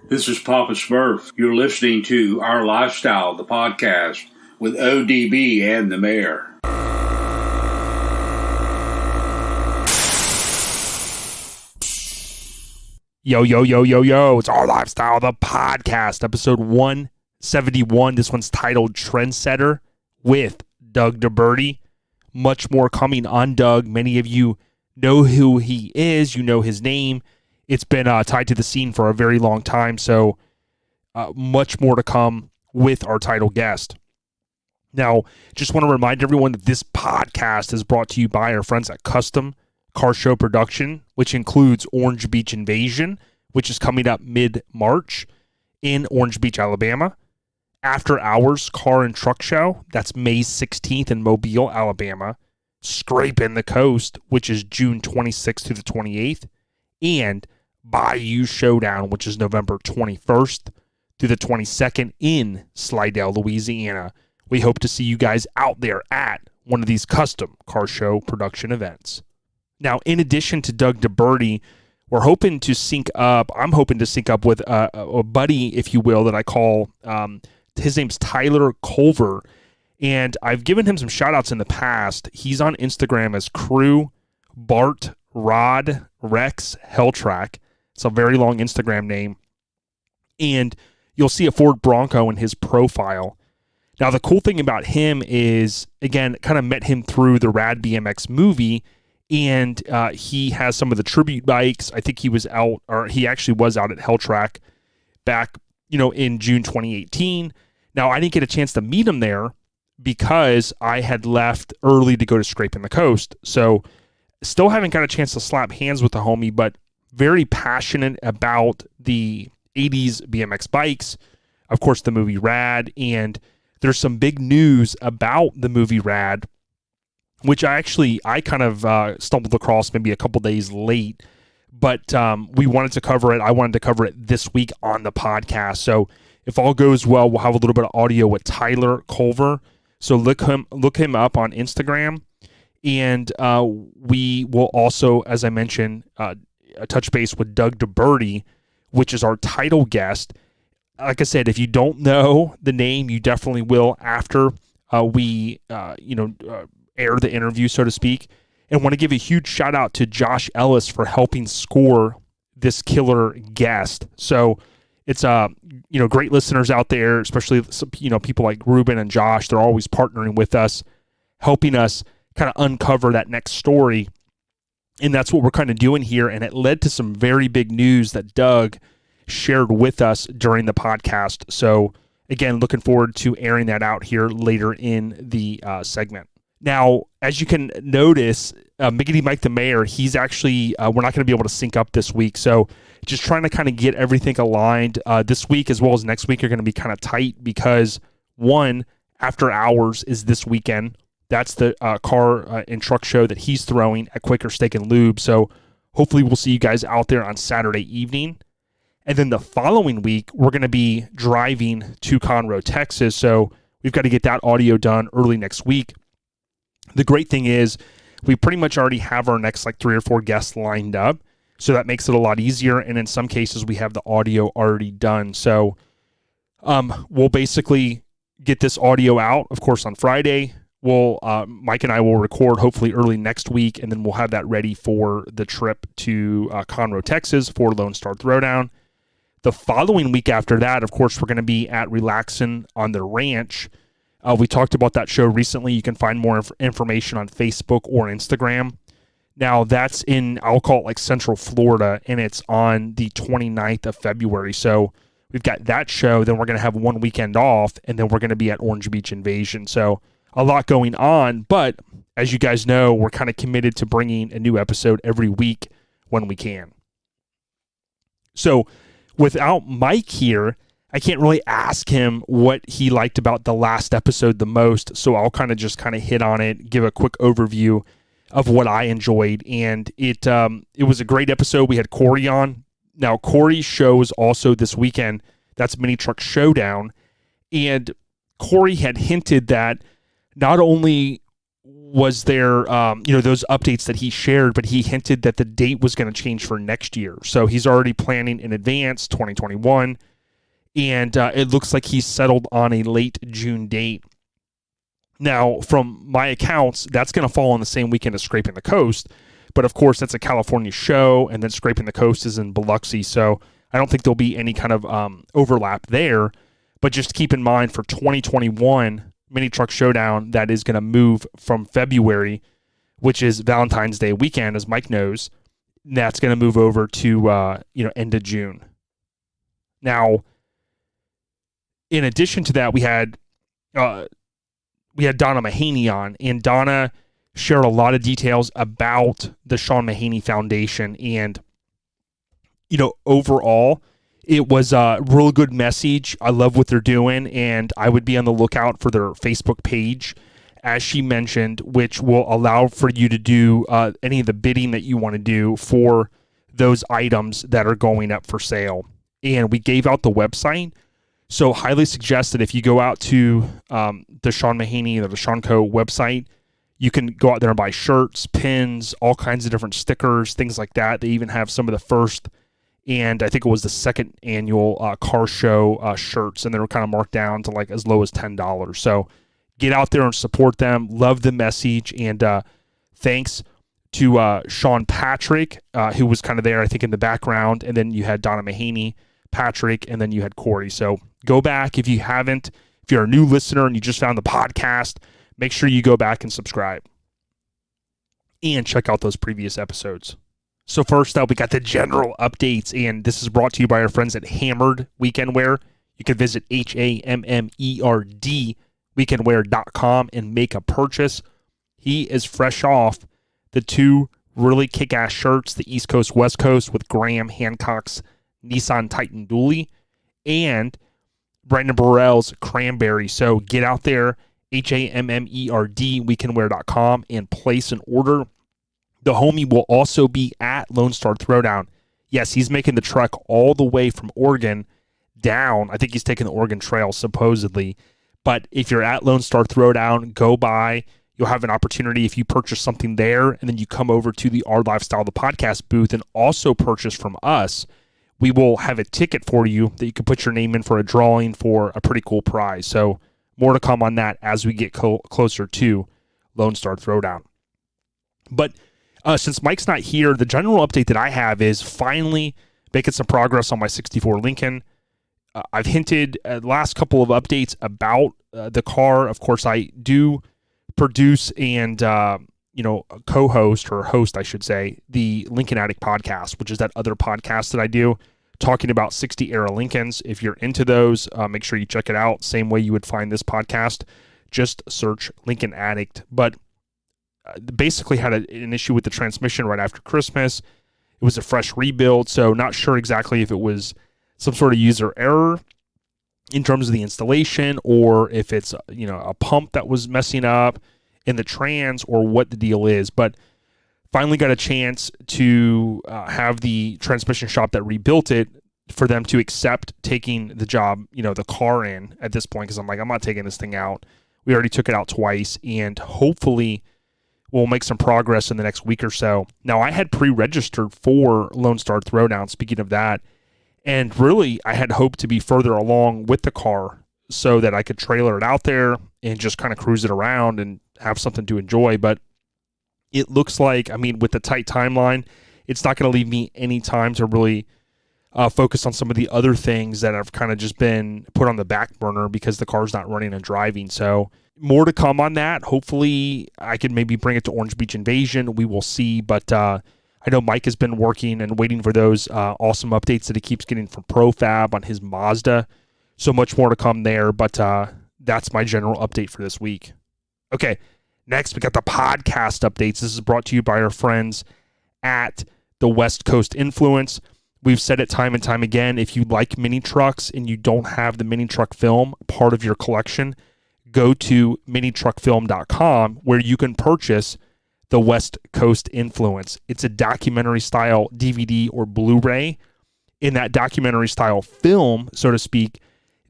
This is Papa Smurf. You're listening to Our Lifestyle, the podcast, with ODB and the Mayor. Yo. It's Our Lifestyle, the podcast, episode 171. This one's titled Trendsetter with Doug DeBerti. Much more coming on Doug. Many of you know who he is. You know his name. It's been tied to the scene for a very long time, so much more to come with our title guest. Now, just want to remind everyone that this podcast is brought to you by our friends at Custom Car Show Production, which includes Orange Beach Invasion, which is coming up mid-March in Orange Beach, Alabama. After Hours Car and Truck Show, that's May 16th in Mobile, Alabama. Scraping the Coast, which is June 26th to the 28th. And Bayou Showdown, which is November 21st through the 22nd in Slidell, Louisiana. We hope to see you guys out there at one of these custom car show production events. Now, in addition to Doug DeBerti, I'm hoping to sync up with a buddy, if you will, that I call, his name's Tyler Culver. And I've given him some shout outs in the past. He's on Instagram as Crew Bart Rod Rex Helltrack. It's a very long Instagram name. And you'll see a Ford Bronco in his profile. Now, the cool thing about him is, again, kind of met him through the Rad BMX movie, and he has some of the tribute bikes. I think he actually was out at Helltrack back, in June 2018. Now, I didn't get a chance to meet him there because I had left early to go to Scraping the Coast. So, still haven't got a chance to slap hands with the homie, but very passionate about the 80s BMX bikes, of course, the movie Rad, and there's some big news about the movie Rad, which I kind of stumbled across maybe a couple days late, but we wanted to cover it. I wanted to cover it this week on the podcast. So if all goes well, we'll have a little bit of audio with Tyler Culver. So look him up on Instagram, and we will also, as I mentioned, touch base with Doug DeBerti, which is our title guest. Like I said, if you don't know the name, you definitely will after we air the interview, so to speak. And want to give a huge shout out to Josh Ellis for helping score this killer guest. So it's great listeners out there, especially people like Ruben and Josh. They're always partnering with us, helping us kind of uncover that next story. And that's what we're kind of doing here. And it led to some very big news that Doug shared with us during the podcast. So again, looking forward to airing that out here later in the segment. Now, as you can notice, Miggity Mike the Mayor, he's actually, we're not going to be able to sync up this week. So just trying to kind of get everything aligned. This week as well as next week are going to be kind of tight because one, After Hours is this weekend. That's the car and truck show that he's throwing at Quaker Steak and Lube. So hopefully we'll see you guys out there on Saturday evening. And then the following week, we're going to be driving to Conroe, Texas. So we've got to get that audio done early next week. The great thing is we pretty much already have our next 3 or 4 guests lined up. So that makes it a lot easier. And in some cases, we have the audio already done. So we'll basically get this audio out, of course, on Friday. Mike and I will record hopefully early next week, and then we'll have that ready for the trip to Conroe, Texas for Lone Star Throwdown. The following week after that, of course, we're going to be at Relaxin' on the Ranch. We talked about that show recently. You can find more information on Facebook or Instagram. Now, that's in, I'll call it Central Florida, and it's on the 29th of February. So we've got that show, then we're going to have one weekend off, and then we're going to be at Orange Beach Invasion. So a lot going on, but as you guys know, we're kind of committed to bringing a new episode every week when we can. So without Mike here, I can't really ask him what he liked about the last episode the most, so I'll kind of hit on it, give a quick overview of what I enjoyed, and it was a great episode. We had Corey on. Now, Corey's show is also this weekend. That's Mini Truck Showdown, and Corey had hinted that not only was there, those updates that he shared, but he hinted that the date was going to change for next year. So he's already planning in advance, 2021, and it looks like he's settled on a late June date. Now, from my accounts, that's going to fall on the same weekend as Scraping the Coast, but of course, that's a California show, and then Scraping the Coast is in Biloxi, so I don't think there'll be any kind of overlap there. But just keep in mind, for 2021 Mini Truck Showdown, that is going to move from February, which is Valentine's Day weekend, as Mike knows. That's going to move over to end of June. Now, in addition to that, we had Donna Mahaney on, and Donna shared a lot of details about the Sean Mahaney Foundation, and overall, it was a real good message. I love what they're doing, and I would be on the lookout for their Facebook page, as she mentioned, which will allow for you to do any of the bidding that you want to do for those items that are going up for sale. And we gave out the website, so highly suggest that if you go out to the Sean Mahaney or the Sean Co. website, you can go out there and buy shirts, pins, all kinds of different stickers, things like that. They even have some of the first, and I think it was the second annual car show shirts, and they were kind of marked down to like as low as $10. So get out there and support them. Love the message, and thanks to Sean Patrick, who was kind of there, I think, in the background, and then you had Donna Mahaney, Patrick, and then you had Corey. So go back if you haven't. If you're a new listener and you just found the podcast, make sure you go back and subscribe and check out those previous episodes. So first up, we got the general updates, and this is brought to you by our friends at Hammered Weekend Wear. You can visit HAMMERD weekendwear.com and make a purchase. He is fresh off the two really kick-ass shirts, the East Coast, West Coast, with Graham Hancock's Nissan Titan Dually and Brandon Burrell's Cranberry. So get out there, HAMMERD weekendwear.com, and place an order. The homie will also be at Lone Star Throwdown. Yes, he's making the trek all the way from Oregon down. I think he's taking the Oregon Trail, supposedly. But if you're at Lone Star Throwdown, go by. You'll have an opportunity if you purchase something there, and then you come over to the Our Lifestyle, the podcast booth, and also purchase from us. We will have a ticket for you that you can put your name in for a drawing for a pretty cool prize. So more to come on that as we get closer to Lone Star Throwdown. But since Mike's not here, the general update that I have is finally making some progress on my 64 Lincoln. I've hinted the last couple of updates about the car. Of course, I do produce and co-host, or host, I should say, the Lincoln Addict podcast, which is that other podcast that I do talking about 60 era Lincolns. If you're into those, make sure you check it out. Same way you would find this podcast. Just search Lincoln Addict. But basically had an issue with the transmission right after Christmas. It was a fresh rebuild, so not sure exactly if it was some sort of user error in terms of the installation, or if it's a pump that was messing up in the trans, or what the deal is. But finally got a chance to have the transmission shop that rebuilt it, for them to accept taking the job, the car in at this point, because I'm like, I'm not taking this thing out. We already took it out twice, and hopefully we'll make some progress in the next week or so. Now, I had pre-registered for Lone Star Throwdown, speaking of that, and really I had hoped to be further along with the car so that I could trailer it out there and just kind of cruise it around and have something to enjoy. But it looks like, with the tight timeline, it's not going to leave me any time to really focus on some of the other things that have kind of just been put on the back burner because the car's not running and driving. So more to come on that. Hopefully I can maybe bring it to Orange Beach Invasion. We will see. But I know Mike has been working and waiting for those awesome updates that he keeps getting from ProFab on his Mazda. So much more to come there. But that's my general update for this week. Okay, next we got the podcast updates. This is brought to you by our friends at the West Coast Influence. We've said it time and time again. If you like mini trucks and you don't have the mini truck film part of your collection, go to minitruckfilm.com, where you can purchase the West Coast Influence. It's a documentary style DVD or Blu-ray. In that documentary style film, so to speak,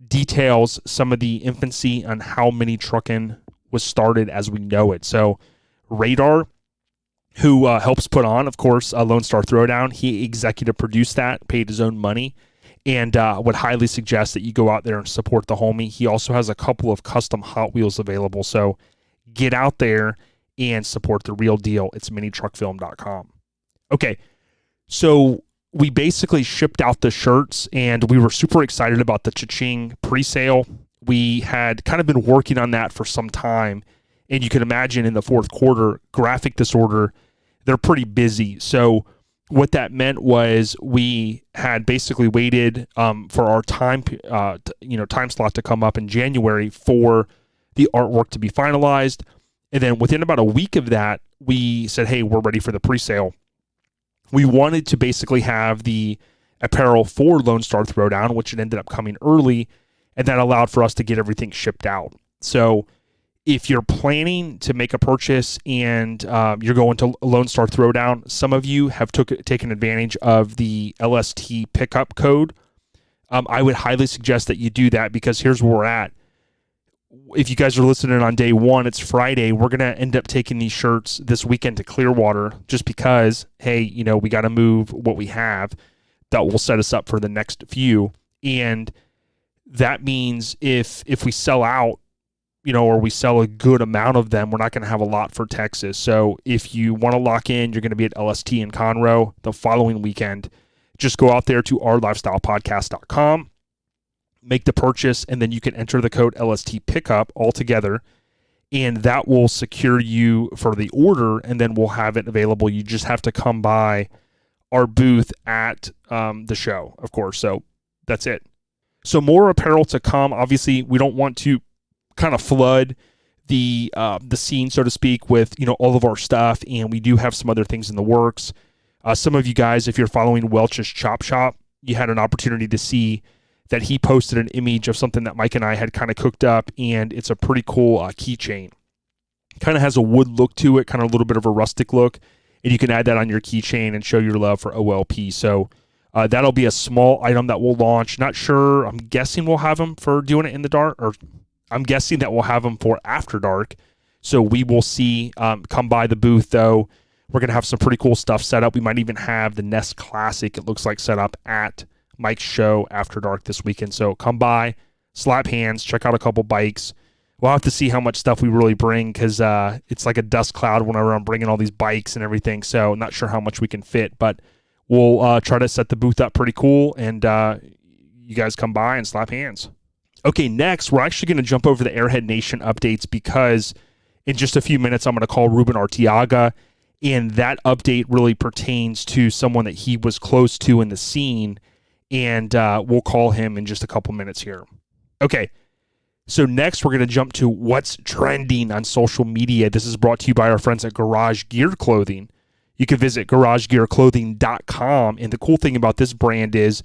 details some of the infancy on how mini trucking was started as we know it. So Radar, who helps put on, of course, Lone Star Throwdown, he executive produced that, paid his own money, and would highly suggest that you go out there and support the homie. He also has a couple of custom Hot Wheels available, so get out there and support the real deal. It's minitruckfilm.com. Okay, so we basically shipped out the shirts, and we were super excited about the Cha-Ching pre-sale. We had kind of been working on that for some time, and you can imagine in the fourth quarter, graphic disorder, they're pretty busy. So what that meant was we had basically waited for our time slot to come up in January for the artwork to be finalized. And then within about a week of that, we said, hey, we're ready for the pre-sale. We wanted to basically have the apparel for Lone Star Throwdown, which it ended up coming early, and that allowed for us to get everything shipped out. So if you're planning to make a purchase and you're going to Lone Star Throwdown, some of you have taken advantage of the LST pickup code. I would highly suggest that you do that, because here's where we're at. If you guys are listening on day one, it's Friday. We're going to end up taking these shirts this weekend to Clearwater, just because, hey, we got to move what we have that will set us up for the next few. And that means if we sell out, or we sell a good amount of them, we're not going to have a lot for Texas. So if you want to lock in, you're going to be at LST in Conroe the following weekend. Just go out there to ourlifestylepodcast.com, make the purchase, and then you can enter the code LST pickup all together, and that will secure you for the order, and then we'll have it available. You just have to come by our booth at the show, of course. So that's it. So more apparel to come. Obviously, we don't want to kind of flood the scene, so to speak, with all of our stuff, and we do have some other things in the works. Some of you guys, if you're following Welch's Chop Shop, you had an opportunity to see that he posted an image of something that Mike and I had kind of cooked up, and it's a pretty cool keychain. Kind of has a wood look to it, kind of a little bit of a rustic look, and you can add that on your keychain and show your love for OLP. So that'll be a small item that we'll launch. Not sure. I'm guessing we'll have them for doing it in the dark, or I'm guessing that we'll have them for after dark. So we will see. Come by the booth, though. We're going to have some pretty cool stuff set up. We might even have the Nest Classic, it looks like, set up at Mike's show after dark this weekend. So come by, slap hands, check out a couple bikes. We'll have to see how much stuff we really bring, because it's like a dust cloud whenever I'm bringing all these bikes and everything. So I'm not sure how much we can fit, but we'll try to set the booth up pretty cool, and you guys come by and slap hands. Okay, next, we're actually going to jump over the Airhead Nation updates, because in just a few minutes, I'm going to call Ruben Arteaga, and that update really pertains to someone that he was close to in the scene, and we'll call him in just a couple minutes here. Okay, so next, we're going to jump to what's trending on social media. This is brought to you by our friends at Garage Gear Clothing. You can visit garagegearclothing.com, and the cool thing about this brand is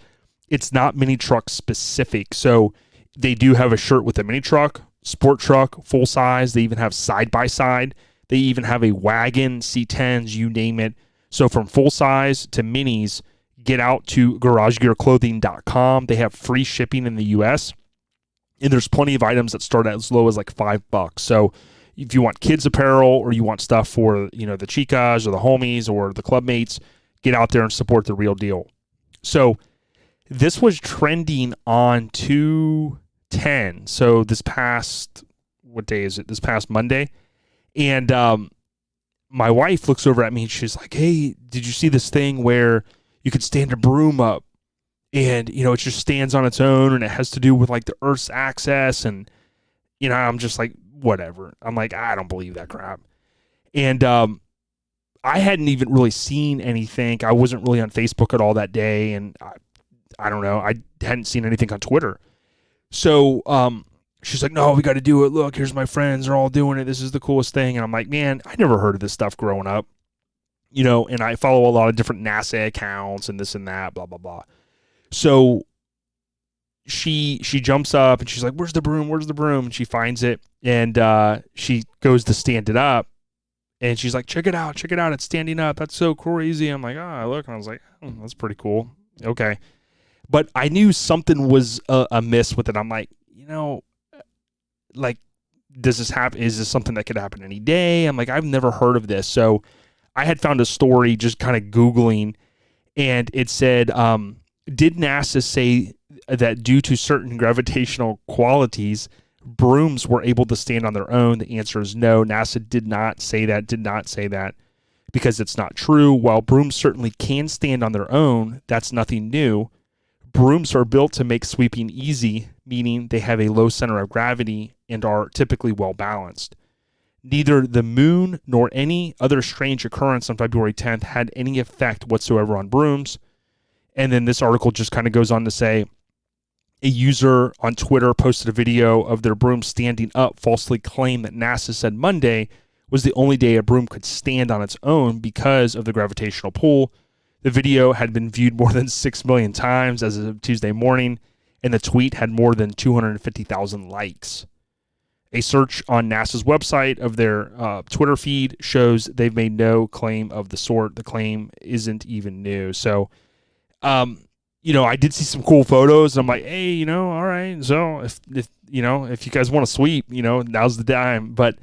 it's not mini truck specific. So they do have a shirt with a mini truck, sport truck, full size. They even have side by side. They even have a wagon, C10s, you name it. So from full size to minis, get out to garagegearclothing.com. They have free shipping in the US, and there's plenty of items that start as low as like $5. So if you want kids apparel, or you want stuff for the chicas or the homies or the clubmates, get out there and support the real deal. So this was trending on 2/10. So this past, what day is it? This past Monday. And my wife looks over at me and she's like, hey, did you see this thing where you could stand a broom up and, it just stands on its own, and it has to do with like the Earth's axis? And, I'm just like, whatever. I'm like, I don't believe that crap. And I hadn't even really seen anything. I wasn't really on Facebook at all that day. And I don't know. I hadn't seen anything on Twitter. So she's like, no, we got to do it. Look, here's my friends. They're all doing it. This is the coolest thing. And I'm like, man, I never heard of this stuff growing up. And I follow a lot of different NASA accounts and this and that, blah, blah, blah. So she jumps up and she's like, where's the broom? Where's the broom? And she finds it, and she goes to stand it up, and she's like, check it out. It's standing up. That's so crazy. I'm like, look. And I was like, that's pretty cool. Okay. But I knew something was amiss with it. I'm like, like does this happen? Is this something that could happen any day? I'm like, I've never heard of this. So I had found a story just kind of Googling, and it said, did NASA say that due to certain gravitational qualities, brooms were able to stand on their own? The answer is no. NASA did not say that, because it's not true. While brooms certainly can stand on their own, that's nothing new. Brooms are built to make sweeping easy, meaning they have a low center of gravity and are typically well balanced. Neither the moon nor any other strange occurrence on February 10th had any effect whatsoever on brooms. And then this article just kind of goes on to say, a user on Twitter posted a video of their broom standing up, falsely claimed that NASA said Monday was the only day a broom could stand on its own because of the gravitational pull. The video had been viewed more than 6 million times as of Tuesday morning, and the tweet had more than 250,000 likes. A search on NASA's website of their Twitter feed shows they've made no claim of the sort. The claim isn't even new. So, I did see some cool photos. I'm like, hey, all right. So if you guys want to sweep, now's the time. But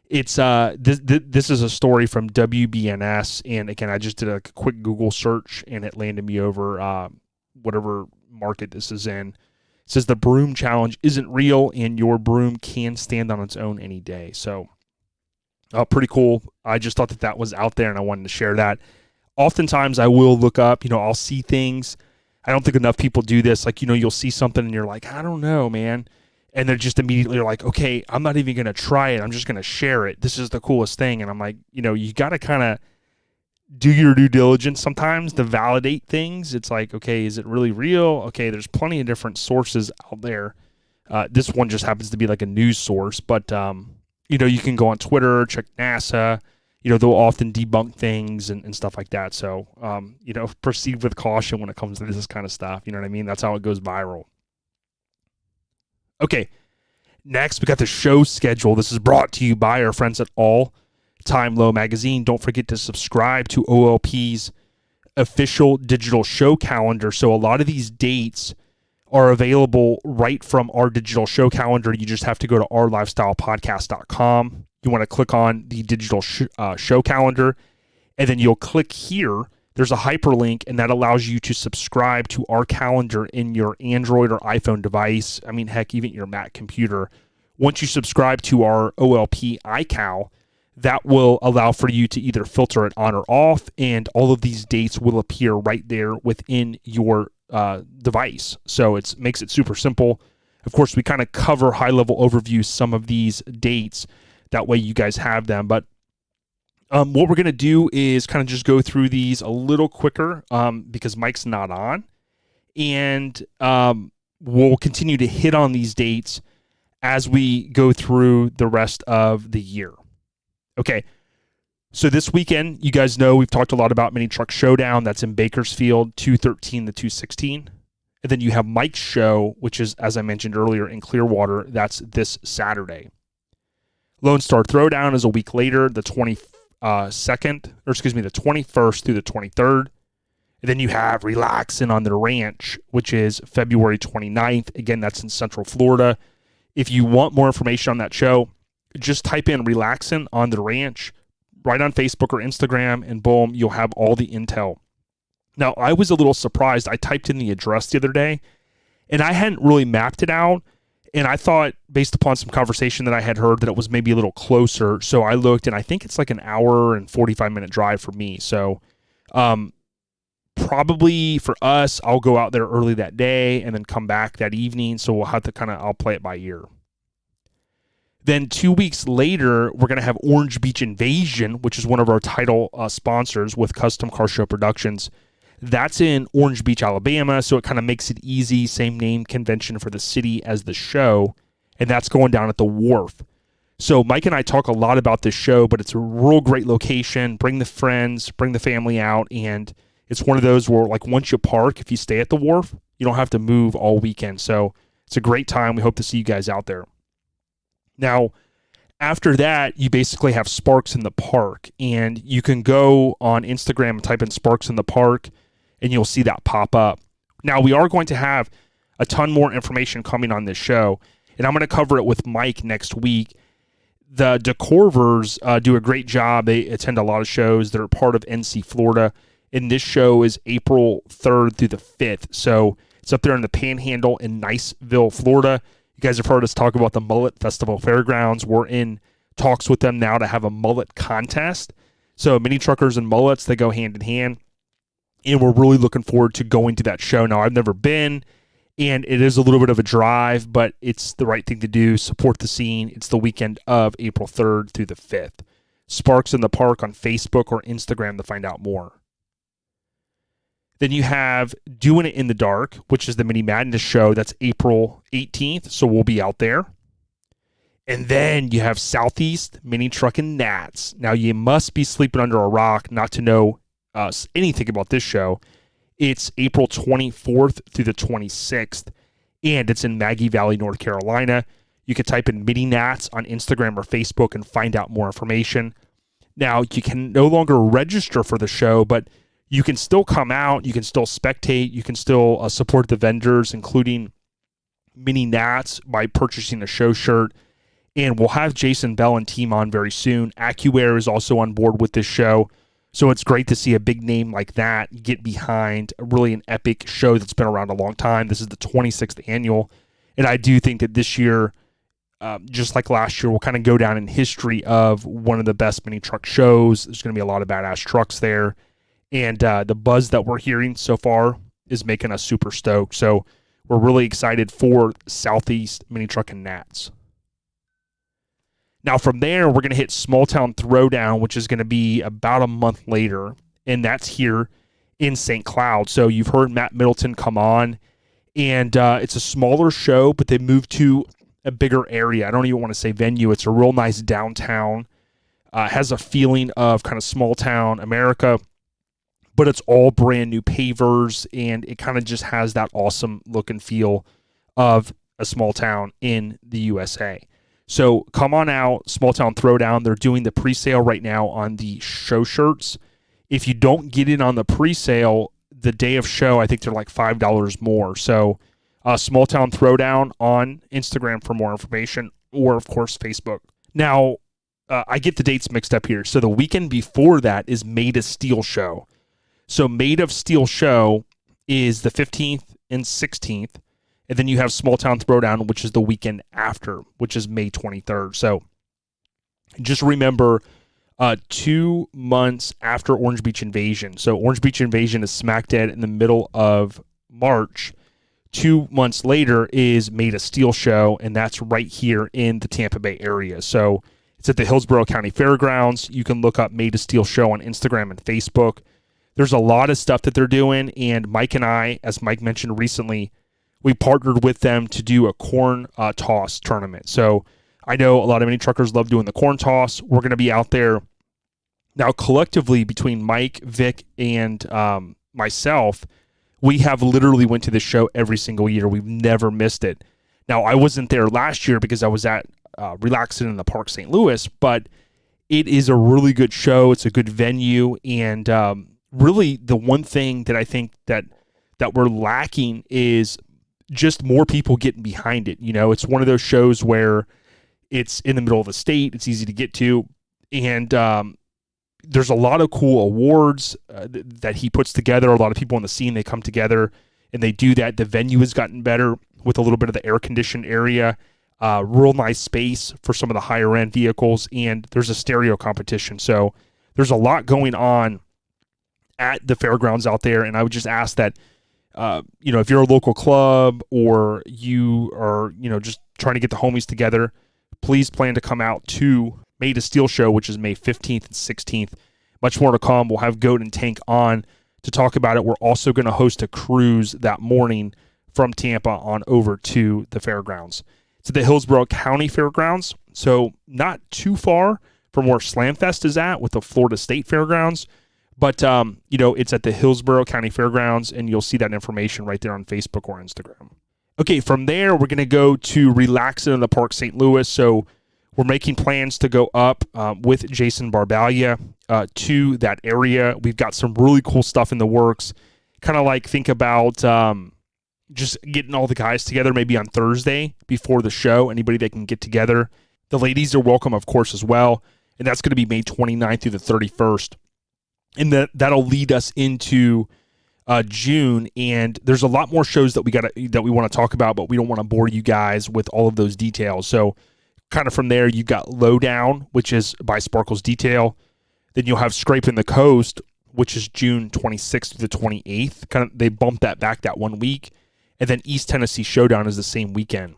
it's this is a story from WBNS, and again, I just did a quick Google search, and it landed me over whatever market this is in. It says the broom challenge isn't real, and your broom can stand on its own any day. So, pretty cool. I just thought that was out there, and I wanted to share that. Oftentimes, I will look up. I'll see things. I don't think enough people do this. Like, you'll see something, and you're like, I don't know, man. And they're just immediately like, okay, I'm not even going to try it. I'm just going to share it. This is the coolest thing. And I'm like, you got to kind of do your due diligence sometimes to validate things. It's like, okay, is it really real? Okay, there's plenty of different sources out there. This one just happens to be like a news source. But, you can go on Twitter, check NASA. They'll often debunk things and stuff like that. So, proceed with caution when it comes to this kind of stuff. You know what I mean? That's how it goes viral. Okay, next we got the show schedule. This is brought to you by our friends at All Time Low Magazine. Don't forget to subscribe to OLP's official digital show calendar. So a lot of these dates are available right from our digital show calendar. You just have to go to ourlifestylepodcast.com. You want to click on the digital show calendar, and then you'll click here. There's a hyperlink, and that allows you to subscribe to our calendar in your Android or iPhone device. I mean, heck, even your Mac computer. Once you subscribe to our OLP iCal, that will allow for you to either filter it on or off, and all of these dates will appear right there within your device. So it makes it super simple. Of course, we kind of cover high-level overview some of these dates. That way you guys have them. But what we're going to do is kind of just go through these a little quicker because Mike's not on. And we'll continue to hit on these dates as we go through the rest of the year. Okay, so this weekend, you guys know we've talked a lot about Mini Truck Showdown. That's in Bakersfield, 213 to 216. And then you have Mike's show, which is, as I mentioned earlier, in Clearwater. That's this Saturday. Lone Star Throwdown is a week later, the 21st through the 23rd. And then you have Relaxin' on the Ranch, which is February 29th. Again, that's in Central Florida. If you want more information on that show, just type in Relaxin' on the Ranch right on Facebook or Instagram, and boom, you'll have all the intel. Now, I was a little surprised. I typed in the address the other day, and I hadn't really mapped it out. And I thought, based upon some conversation that I had heard, that it was maybe a little closer. So I looked, and I think it's like an hour and 45-minute drive for me. So probably for us, I'll go out there early that day and then come back that evening. So we'll have to I'll play it by ear. Then 2 weeks later, we're going to have Orange Beach Invasion, which is one of our title sponsors with Custom Car Show Productions. That's in Orange Beach, Alabama, so it kind of makes it easy. Same name convention for the city as the show, and that's going down at the Wharf. So Mike and I talk a lot about this show, but it's a real great location. Bring the friends, bring the family out, and it's one of those where, like, once you park, if you stay at the Wharf, you don't have to move all weekend. So it's a great time. We hope to see you guys out there. Now, after that, you basically have Sparks in the Park, and you can go on Instagram and type in Sparks in the Park, and you'll see that pop up. Now, we are going to have a ton more information coming on this show, and I'm going to cover it with Mike next week. The DeCorvers do a great job. They attend a lot of shows. They're part of NC Florida. And this show is April 3rd through the 5th. So it's up there in the Panhandle in Niceville, Florida. You guys have heard us talk about the Mullet Festival Fairgrounds. We're in talks with them now to have a mullet contest. So mini truckers and mullets, they go hand in hand. And we're really looking forward to going to that show. Now, I've never been, and it is a little bit of a drive, but it's the right thing to do. Support the scene. It's the weekend of April 3rd through the 5th. Sparks in the Park on Facebook or Instagram to find out more. Then you have Doing It in the Dark, which is the Mini Madness show. That's April 18th, so we'll be out there. And then you have Southeast Mini Truckin' Nats. Now, you must be sleeping under a rock not to know anything about this show. It's April 24th through the 26th, and it's in Maggie Valley, North Carolina. You can type in Mini Nats on Instagram or Facebook and find out more information. Now, you can no longer register for the show, but you can still come out, you can still spectate, you can still support the vendors, including Mini Nats, by purchasing a show shirt. And we'll have Jason Bell and team on very soon. AccuAir is also on board with this show. So it's great to see a big name like that get behind really an epic show that's been around a long time. This is the 26th annual. And I do think that this year, just like last year, will kind of go down in history of one of the best mini truck shows. There's going to be a lot of badass trucks there. And the buzz that we're hearing so far is making us super stoked. So we're really excited for Southeast Mini Truckin' Nats. Now from there, we're going to hit Small Town Throwdown, which is going to be about a month later. And that's here in St. Cloud. So you've heard Matt Middleton come on. And it's a smaller show, but they moved to a bigger area. I don't even want to say venue. It's a real nice downtown. Has a feeling of kind of small town America. But it's all brand new pavers, and it kind of just has that awesome look and feel of a small town in the USA. So come on out, Small Town Throwdown. They're doing the pre-sale right now on the show shirts. If you don't get in on the pre-sale the day of show, I think they're like $5 more. So Small Town Throwdown on Instagram for more information, or, of course, Facebook. Now, I get the dates mixed up here. So the weekend before that is Made of Steel show. So Made of Steel show is the 15th and 16th. And then you have Small Town Throwdown, which is the weekend after, which is May 23rd. So just remember 2 months after Orange Beach Invasion. So Orange Beach Invasion is smack dead in the middle of March. 2 months later is Made of Steel show, and that's right here in the Tampa Bay area. So it's at the Hillsborough County Fairgrounds. You can look up Made of Steel show on Instagram and Facebook. There's a lot of stuff that they're doing, and Mike and I, as Mike mentioned recently, we partnered with them to do a corn toss tournament. So I know a lot of mini truckers love doing the corn toss. We're going to be out there. Now, collectively, between Mike, Vic, and myself, we have literally went to this show every single year. We've never missed it. Now, I wasn't there last year because I was at Relaxing in the Park St. Louis, but it is a really good show. It's a good venue, and really the one thing that I think that we're lacking is just more people getting behind it. You know, it's one of those shows where it's in the middle of the state. It's easy to get to, and there's a lot of cool awards that he puts together. A lot of people on the scene, they come together and they do that. The venue has gotten better with a little bit of the air-conditioned area, real nice space for some of the higher-end vehicles, and there's a stereo competition. So there's a lot going on at the fairgrounds out there, and I would just ask that, if you're a local club or you are, just trying to get the homies together, please plan to come out to Made of Steel show, which is May 15th and 16th. Much more to come. We'll have Goat and Tank on to talk about it. We're also going to host a cruise that morning from Tampa on over to the fairgrounds. It's at the Hillsborough County Fairgrounds, so not too far from where Slamfest is at with the Florida State Fairgrounds. But, it's at the Hillsborough County Fairgrounds, and you'll see that information right there on Facebook or Instagram. Okay, from there, we're going to go to Relaxing in the Park St. Louis. So we're making plans to go up with Jason Barbalia to that area. We've got some really cool stuff in the works. Kind of like think about just getting all the guys together maybe on Thursday before the show, anybody that can get together. The ladies are welcome, of course, as well. And that's going to be May 29th through the 31st. And that'll lead us into June. And there's a lot more shows that we want to talk about, but we don't want to bore you guys with all of those details. So kind of from there, you've got Lowdown, which is by Sparkles Detail. Then you'll have Scraping the Coast, which is June 26th to the 28th. They bumped that back that 1 week. And then East Tennessee Showdown is the same weekend.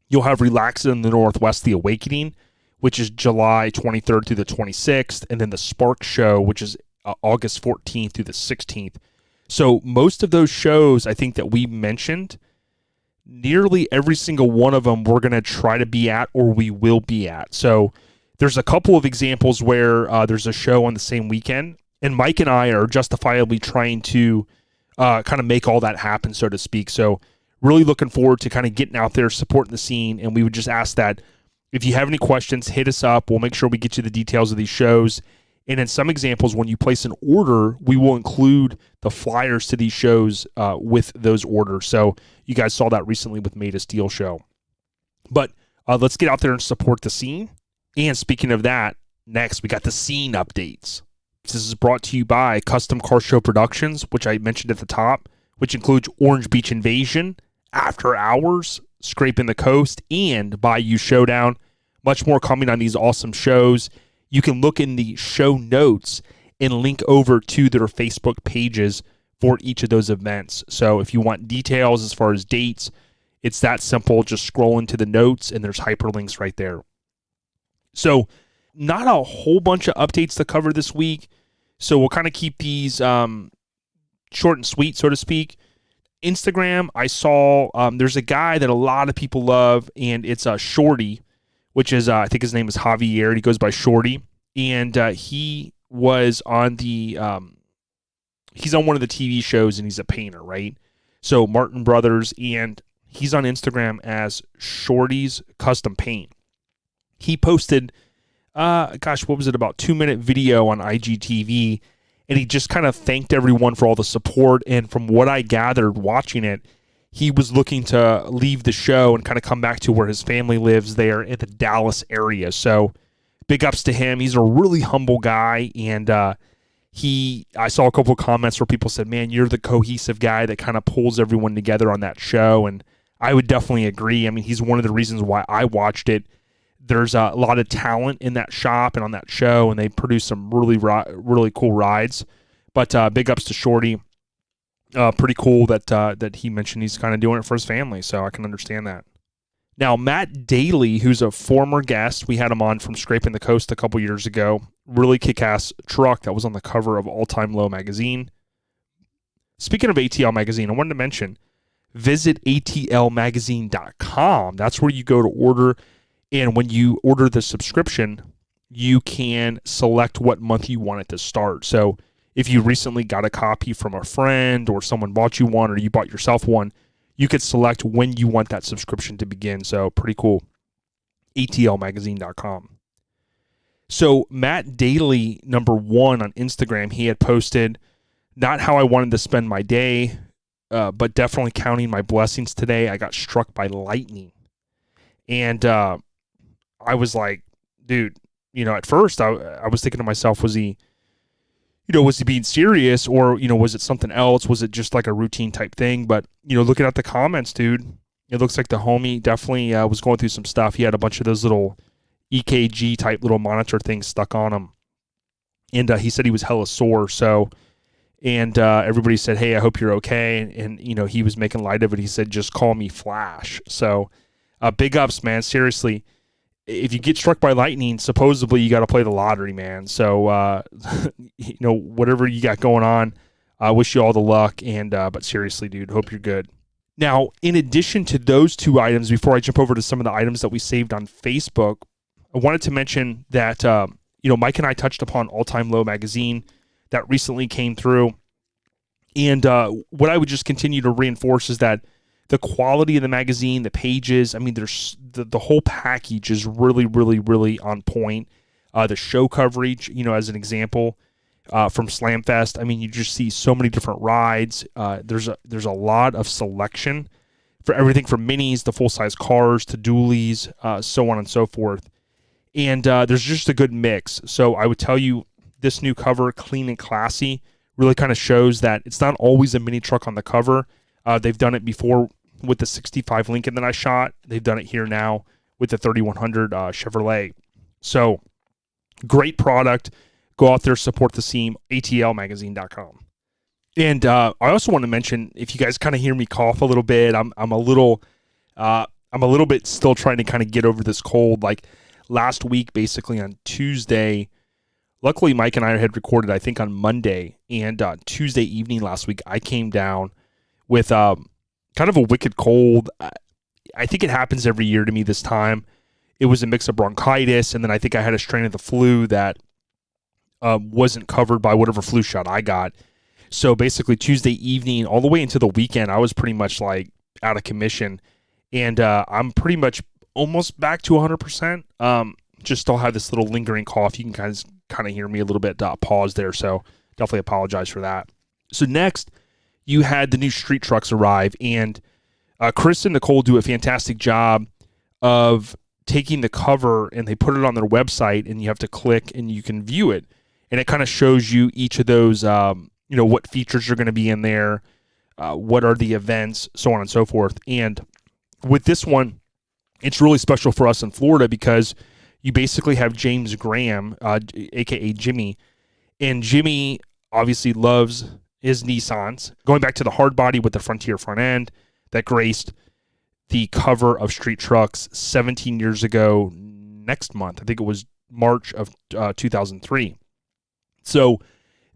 You'll have Relaxed in the Northwest, The Awakening, which is July 23rd through the 26th. And then the Spark Show, which is August 14th through the 16th. So most of those shows, I think, that we mentioned, nearly every single one of them we're going to try to be at or we will be at. So there's a couple of examples where there's a show on the same weekend. And Mike and I are justifiably trying to kind of make all that happen, so to speak. So really looking forward to kind of getting out there, supporting the scene. And we would just ask that if you have any questions, hit us up. We'll make sure we get you the details of these shows. And in some examples, when you place an order, we will include the flyers to these shows with those orders. So you guys saw that recently with Made of Steel show. But let's get out there and support the scene. And speaking of that, next we got the scene updates. This is brought to you by Custom Car Show Productions, which I mentioned at the top, which includes Orange Beach Invasion, After Hours, Scraping the Coast, and Bayou Showdown. Much more coming on these awesome shows. You can look in the show notes and link over to their Facebook pages for each of those events. So if you want details as far as dates, it's that simple. Just scroll into the notes and there's hyperlinks right there. So not a whole bunch of updates to cover this week. So we'll kind of keep these short and sweet, so to speak. Instagram, I saw there's a guy that a lot of people love, and it's Shorty, which is, I think his name is Javier. He goes by Shorty. And he was on he's on one of the TV shows, and he's a painter, right? So Martin Brothers, and he's on Instagram as Shorty's Custom Paint. He posted, what was it, about 2-minute video on IGTV, and he just kind of thanked everyone for all the support. And from what I gathered watching it, he was looking to leave the show and kind of come back to where his family lives there in the Dallas area. So big ups to him. He's a really humble guy. And I saw a couple of comments where people said, man, you're the cohesive guy that kind of pulls everyone together on that show. And I would definitely agree. I mean, he's one of the reasons why I watched it. There's a lot of talent in that shop and on that show, and they produce some really, really cool rides. But big ups to Shorty. Pretty cool that he mentioned he's kind of doing it for his family, so I can understand that. Now, Matt Daly, who's a former guest, we had him on from Scraping the Coast a couple years ago. Really kick-ass truck that was on the cover of All Time Low magazine. Speaking of ATL magazine, I wanted to mention, visit atlmagazine.com. That's where you go to order, and when you order the subscription, you can select what month you want it to start. So if you recently got a copy from a friend or someone bought you one or you bought yourself one, you could select when you want that subscription to begin. So pretty cool. atlmagazine.com. So Matt Daly, #1 on Instagram, he had posted, not how I wanted to spend my day, but definitely counting my blessings today. I got struck by lightning. And I was like, dude, at first I was thinking to myself, was he being serious, or, was it something else? Was it just like a routine type thing? But, looking at the comments, dude, it looks like the homie definitely was going through some stuff. He had a bunch of those little EKG type little monitor things stuck on him. And he said he was hella sore. So, and everybody said, hey, I hope you're okay. And he was making light of it. He said, just call me Flash. So big ups, man. Seriously. If you get struck by lightning, supposedly you got to play the lottery, man. So, whatever you got going on, I wish you all the luck. And but seriously, dude, hope you're good. Now, in addition to those two items, before I jump over to some of the items that we saved on Facebook, I wanted to mention that, Mike and I touched upon All Time Low magazine that recently came through. And what I would just continue to reinforce is that the quality of the magazine, the pages, I mean, there's the whole package is really, really, really on point. The show coverage, as an example, from Slamfest, I mean, you just see so many different rides. There's a lot of selection for everything from minis to full-size cars to dualies, so on and so forth. And there's just a good mix. So I would tell you this new cover, Clean and Classy, really kind of shows that it's not always a mini truck on the cover. They've done it before with the 65 Lincoln that I shot. They've done it here now with the 3100 Chevrolet. So great product. Go out there, support the seam, atlmagazine.com. And I also want to mention, if you guys kind of hear me cough a little bit, I'm a little bit still trying to kind of get over this cold. Like last week, basically on Tuesday, luckily Mike and I had recorded, I think on Monday, and Tuesday evening last week, I came down with kind of a wicked cold. I think it happens every year to me this time. It was a mix of bronchitis, and then I think I had a strain of the flu that wasn't covered by whatever flu shot I got. So basically Tuesday evening all the way into the weekend, I was pretty much like out of commission, and I'm pretty much almost back to 100%. Just still have this little lingering cough. You can kind of hear me a little bit pause there, so definitely apologize for that. So next, you had the new street trucks arrive, and Chris and Nicole do a fantastic job of taking the cover, and they put it on their website, and you have to click and you can view it, and it kind of shows you each of those what features are going to be in there, what are the events, so on and so forth. And with this one, it's really special for us in Florida because you basically have James Graham, a.k.a. Jimmy, and Jimmy obviously loves his Nissans, going back to the hard body with the Frontier front end that graced the cover of Street Trucks 17 years ago next month. I think it was March of 2003. So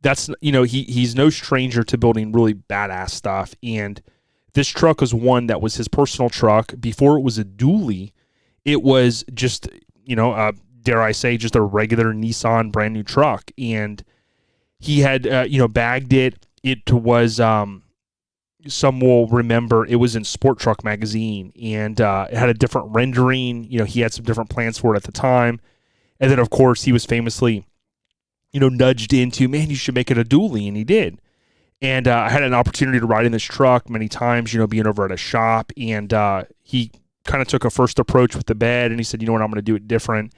that's, he's no stranger to building really badass stuff. And this truck was one that was his personal truck. Before it was a dually, it was just, dare I say, just a regular Nissan brand new truck. And he had, bagged it. It was, some will remember, it was in Sport Truck magazine, and it had a different rendering. He had some different plans for it at the time. And then, of course, he was famously, nudged into, man, you should make it a dually, and he did. And I had an opportunity to ride in this truck many times, being over at a shop, and he kind of took a first approach with the bed, and he said, you know what, I'm going to do it different.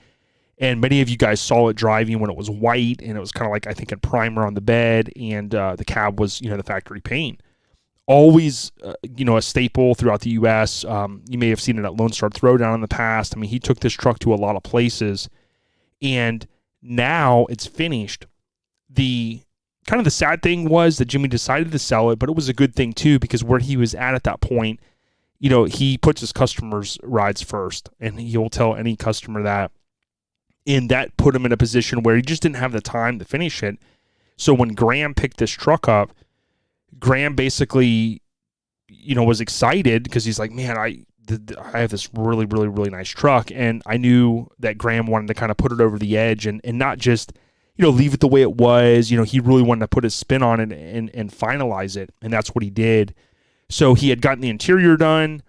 And many of you guys saw it driving when it was white, and it was kind of like, I think, a primer on the bed, and the cab was, the factory paint. Always, a staple throughout the U.S. You may have seen it at Lone Star Throwdown in the past. I mean, he took this truck to a lot of places, and now it's finished. The sad thing was that Jimmy decided to sell it, but it was a good thing too, because where he was at that point, he puts his customers' rides first, and he'll tell any customer that. And that put him in a position where he just didn't have the time to finish it. So when Graham picked this truck up, Graham basically, was excited because he's like, man, I have this really, really, really nice truck. And I knew that Graham wanted to kind of put it over the edge and not just, leave it the way it was. He really wanted to put his spin on it and finalize it. And that's what he did. So he had gotten the interior done.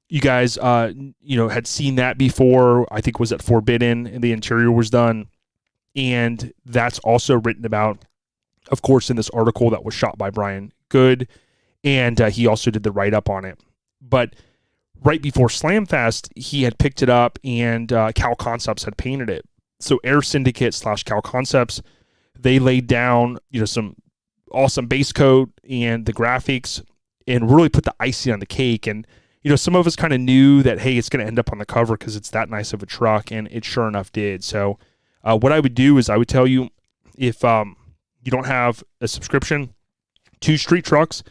You guys, had seen that before. I think it was at Forbidden, and the interior was done. And that's also written about, of course, in this article that was shot by Brian Good. And he also did the write-up on it. But right before Slamfest, he had picked it up, and Cal Concepts had painted it. So Air Syndicate / Cal Concepts, they laid down, some awesome base coat and the graphics, and really put the icing on the cake. And some of us kind of knew that, hey, it's going to end up on the cover because it's that nice of a truck, and it sure enough did. So what I would do is I would tell you, if you don't have a subscription to Street Trucks,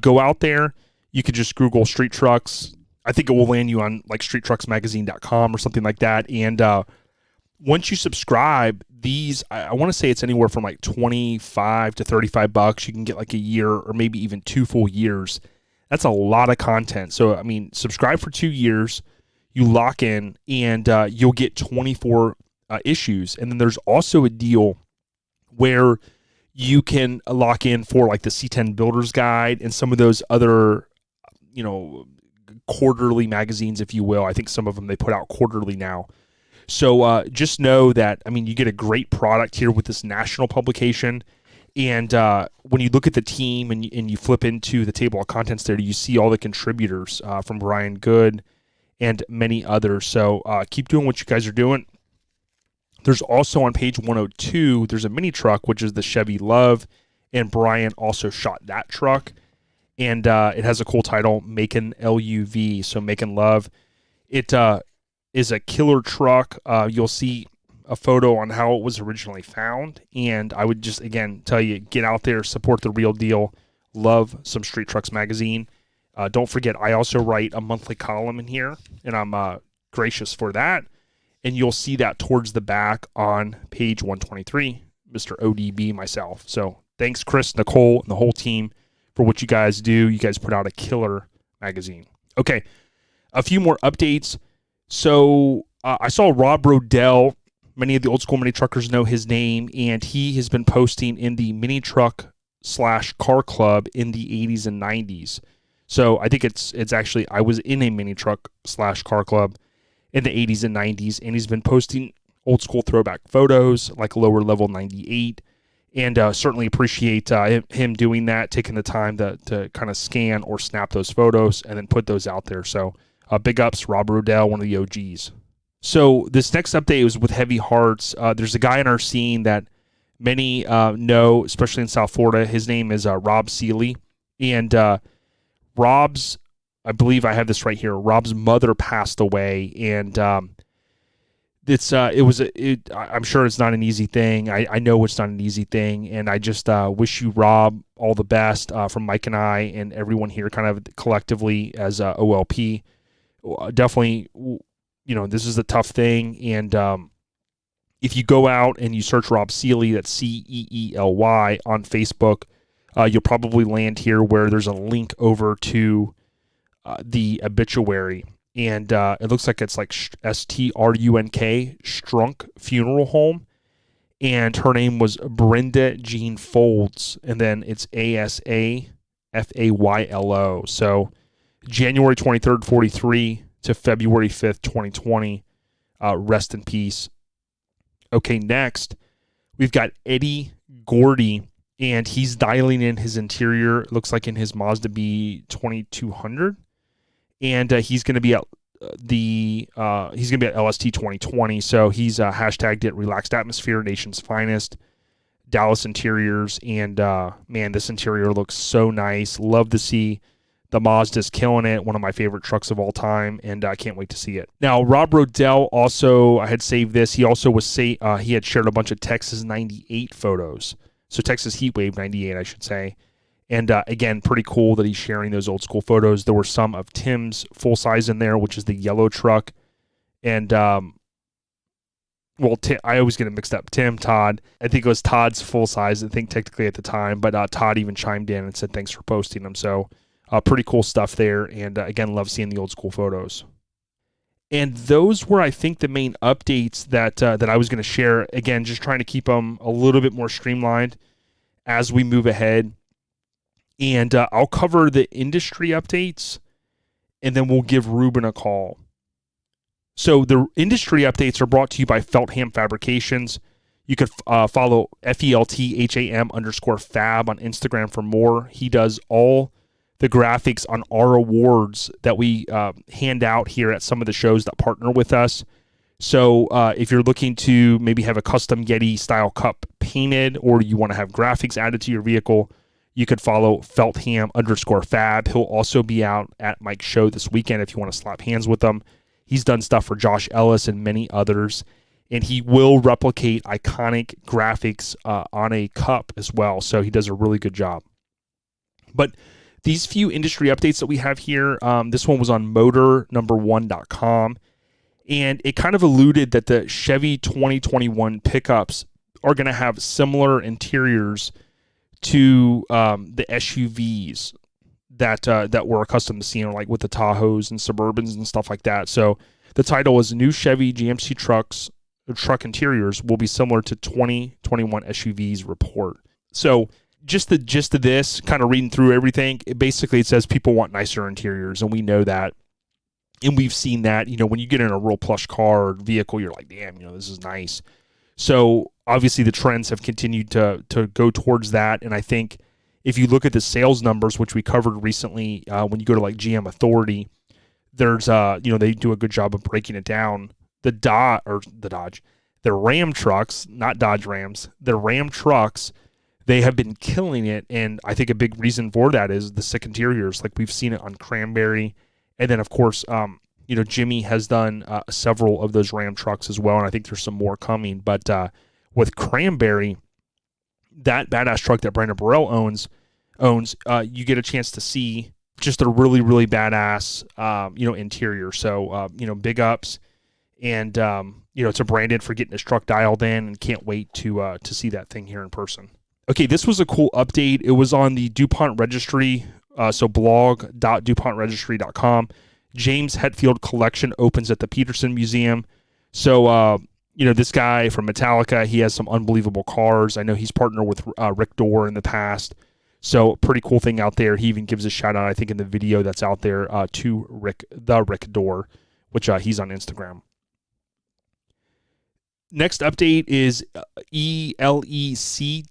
go out there. You could just Google Street Trucks. I think it will land you on like streettrucksmagazine.com or something like that. And once you subscribe, these, I want to say it's anywhere from like $25 to $35. You can get like a year or maybe even 2 full years. That's a lot of content. So, I mean, subscribe for 2 years, you lock in, and you'll get 24 issues. And then there's also a deal where you can lock in for like the C10 Builder's Guide and some of those other, quarterly magazines, if you will. I think some of them they put out quarterly now. So just know that, I mean, you get a great product here with this national publication. And when you look at the team and you flip into the table of contents there, you see all the contributors from Brian Good and many others. So keep doing what you guys are doing. There's also on page 102, there's a mini truck, which is the Chevy Love, and Brian also shot that truck. And it has a cool title, Makin' LUV, so Makin' Love. It is a killer truck. You'll see a photo on how it was originally found, and I would just, again, tell you, get out there, support the real deal, love some Street Trucks magazine. Don't forget, I also write a monthly column in here, and I'm gracious for that, and you'll see that towards the back on page 123, Mr. ODB, myself. So thanks, Chris, Nicole, and the whole team for what you guys do. You guys put out a killer magazine. Okay, a few more updates. So I saw Rob Rodell. Many of the old school mini truckers know his name, and he has been posting in the mini truck / car club in the 80s and 90s. So I think it's actually, I was in a mini truck / car club in the 80s and 90s, and he's been posting old school throwback photos like lower level 98, and certainly appreciate him doing that, taking the time to kind of scan or snap those photos and then put those out there. So big ups, Rob Rodell, one of the OGs. So this next update was with Heavy Hearts. There's a guy in our scene that many know, especially in South Florida. His name is Rob Seeley. And Rob's, I believe I have this right here, Rob's mother passed away. And I'm sure it's not an easy thing. I know it's not an easy thing. And I just wish you, Rob, all the best from Mike and I and everyone here kind of collectively as OLP. Definitely, this is a tough thing, and if you go out and you search Rob Seeley, that's Ceely on Facebook, you'll probably land here where there's a link over to the obituary, and it looks like it's like STRUNK, Strunk Funeral Home, and her name was Brenda Jean Folds, and then it's ASAFAYLO. So January 23rd, 43 to February 5th, 2020. Rest in peace. Okay, next, we've got Eddie Gordy, and he's dialing in his interior, it looks like in his Mazda B2200, and he's going to be at LST 2020, so he's hashtagged it Relaxed Atmosphere, Nation's Finest, Dallas Interiors, and man, this interior looks so nice. Love to see the Mazda's killing it, one of my favorite trucks of all time, and I can't wait to see it. Now, Rob Rodell also, I had saved this. He also he had shared a bunch of Texas 98 photos. So Texas Heatwave 98, I should say. And again, pretty cool that he's sharing those old school photos. There were some of Tim's full size in there, which is the yellow truck. And, I always get it mixed up. Todd. I think it was Todd's full size, I think technically at the time. But Todd even chimed in and said, thanks for posting them. So pretty cool stuff there. And again, love seeing the old school photos. And those were, I think, the main updates that I was going to share. Again, just trying to keep them a little bit more streamlined as we move ahead. And I'll cover the industry updates, and then we'll give Ruben a call. So the industry updates are brought to you by Feltham Fabrications. You could follow FELTHAM_fab on Instagram for more. He does all the graphics on our awards that we hand out here at some of the shows that partner with us. So if you're looking to maybe have a custom Yeti style cup painted, or you want to have graphics added to your vehicle, you could follow Feltham_fab. He'll also be out at Mike's show this weekend if you want to slap hands with him. He's done stuff for Josh Ellis and many others, and he will replicate iconic graphics on a cup as well. So he does a really good job. But these few industry updates that we have here, this one was on motornumber1.com, and it kind of alluded that the Chevy 2021 pickups are going to have similar interiors to the SUVs that we're accustomed to seeing, like with the Tahoes and Suburbans and stuff like that. So the title is New Chevy GMC Truck Interiors Will Be Similar to 2021 SUVs Report. So just the gist of this, kind of reading through everything, it says people want nicer interiors, and we know that. And we've seen that, when you get in a real plush car or vehicle, you're like, damn, this is nice. So obviously the trends have continued to go towards that. And I think if you look at the sales numbers, which we covered recently, when you go to like GM Authority, there's they do a good job of breaking it down. The Ram trucks, not Dodge Rams, the Ram trucks, they have been killing it. And I think a big reason for that is the sick interiors. Like we've seen it on Cranberry. And then of course, Jimmy has done several of those Ram trucks as well. And I think there's some more coming, but with Cranberry, that badass truck that Brandon Burrell owns, you get a chance to see just a really, really badass, interior. So, big ups, and it's a Brandon for getting his truck dialed in, and can't wait to see that thing here in person. Okay, this was a cool update. It was on the DuPont Registry, so blog.dupontregistry.com. James Hetfield collection opens at the Peterson Museum. So, this guy from Metallica, he has some unbelievable cars. I know he's partnered with Rick Dorr in the past. So pretty cool thing out there. He even gives a shout out, I think, in the video that's out there to Rick Dorr, which he's on Instagram. Next update is ELECTREK,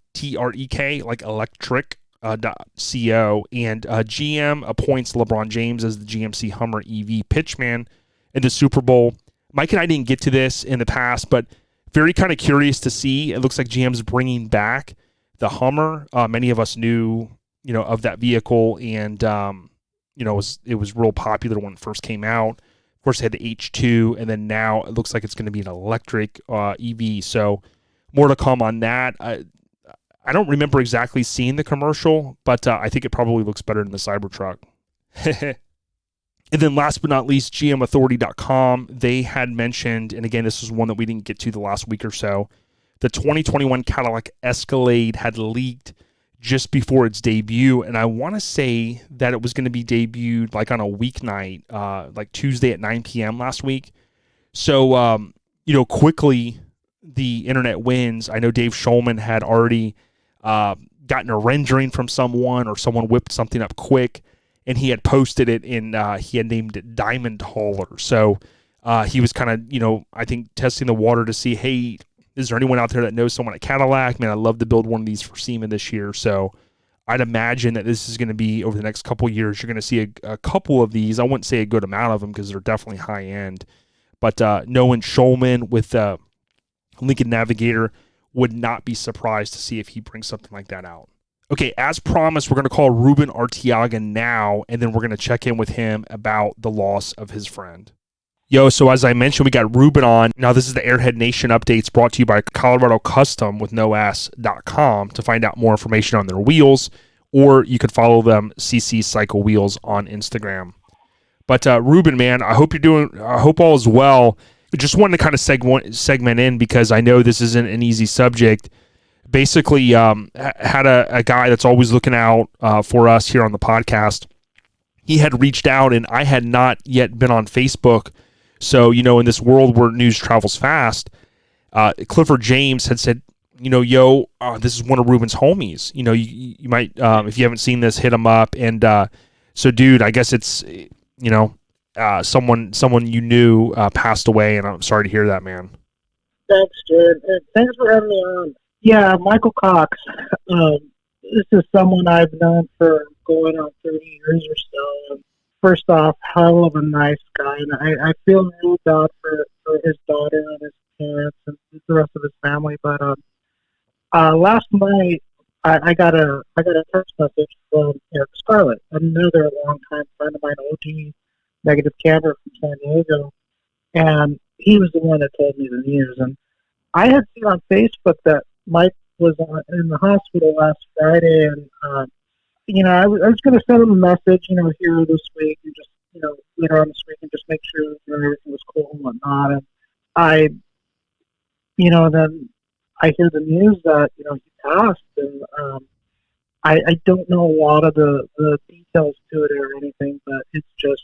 like electric. .co, and GM appoints LeBron James as the GMC Hummer EV pitchman in the Super Bowl. Mike and I didn't get to this in the past, but very kind of curious to see. It looks like GM's bringing back the Hummer. Many of us knew, of that vehicle, and it was real popular when it first came out. Of course, it had the H2, and then now it looks like it's going to be an electric EV. So more to come on that. I don't remember exactly seeing the commercial, but I think it probably looks better than the Cybertruck. And then last but not least, GMAuthority.com, they had mentioned, and again, this is one that we didn't get to the last week or so, the 2021 Cadillac Escalade had leaked just before its debut, and I want to say that it was going to be debuted like on a weeknight, like Tuesday at 9 p.m. last week. So, quickly the internet wins. I know Dave Schulman had already gotten a rendering from someone, or someone whipped something up quick, and he had posted it in, he had named it Diamond Hauler. So he was kind of, I think testing the water to see, hey, is there anyone out there that knows someone at Cadillac? Man, I'd love to build one of these for SEMA this year. So I'd imagine that this is going to be, over the next couple of years, you're going to see a couple of these. I wouldn't say a good amount of them because they're definitely high end. But knowing Schulman with Lincoln Navigator, would not be surprised to see if he brings something like that out. Okay, as promised, we're going to call Ruben Arteaga now, and then we're going to check in with him about the loss of his friend. Yo, so as I mentioned, we got Ruben on. Now, this is the Airhead Nation updates brought to you by Colorado Custom with noass.com to find out more information on their wheels, or you could follow them, CC Cycle Wheels, on Instagram. But Ruben, man, I hope all is well. Just wanted to kind of segment in because I know this isn't an easy subject. Basically, had a guy that's always looking out for us here on the podcast. He had reached out, and I had not yet been on Facebook. So, in this world where news travels fast, Clifford James had said, this is one of Ruben's homies. You might, if you haven't seen this, hit him up. And so, dude, I guess it's, someone you knew passed away, and I'm sorry to hear that, man. Thanks, Jared. And thanks for having me on. Yeah, Michael Cox. This is someone I've known for going on 30 years or so. And first off, hell of a nice guy, and I feel really bad for his daughter and his parents and the rest of his family. But last night I got a text message from Eric Scarlett, another longtime friend of mine, OG Negative Camera from San Diego, and he was the one that told me the news. And I had seen on Facebook that Mike was in the hospital last Friday, and I was going to send him a message, here this week, and just, later on this week, and just make sure everything was cool and whatnot. And then I hear the news that he passed, and I don't know a lot of the details to it or anything, but it's just,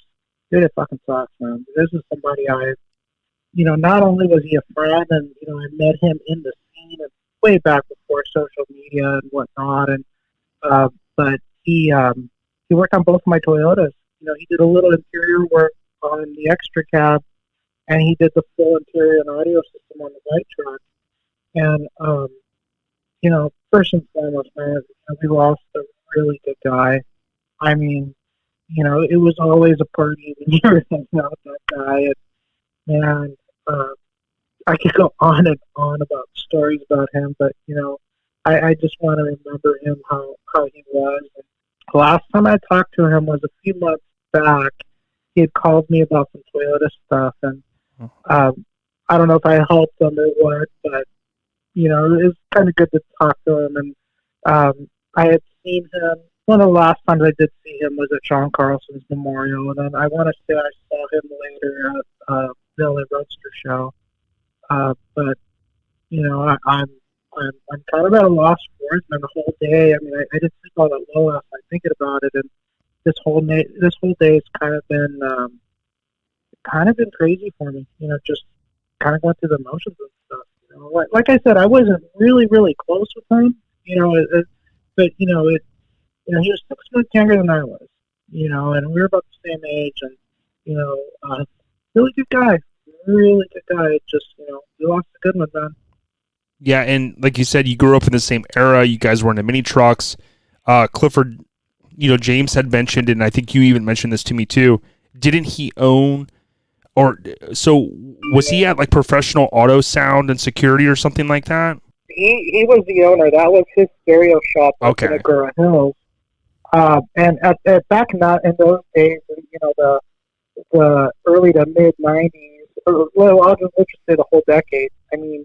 dude, it fucking sucks, man. This is somebody not only was he a friend, and I met him in the scene way back before social media and whatnot, and but he worked on both of my Toyotas. He did a little interior work on the extra cab, and he did the full interior and audio system on the white truck. And, first and foremost, man, we lost a really good guy. I mean, it was always a party when you were hanging out with that guy. And I could go on and on about stories about him, but, I just want to remember him, how he was. And the last time I talked to him was a few months back. He had called me about some Toyota stuff, and I don't know if I helped him or what, but it was kind of good to talk to him. And I had seen him. One of the last times I did see him was at John Carlson's memorial, and then I want to say I saw him later at the LA Roadster show. But I'm kind of at a loss for words, man. The whole day. I mean, I didn't sleep all that well last night thinking about it, and this whole day has kind of been crazy for me. Just kind of going through the motions and stuff. Like I said, I wasn't really close with him. But he was 6 months younger than I was. And we were about the same age, and really good guy, really good guy. Just we lost a good one, man. Yeah, and like you said, you grew up in the same era. You guys were into mini trucks. Clifford, James had mentioned, and I think you even mentioned this to me too. Didn't he own, or so was he at like Professional Auto Sound and Security or something like that? He was the owner. That was his stereo shop up in Agoura Hills. And at back in those days, the early to mid '90s, let's just say the whole decade. I mean,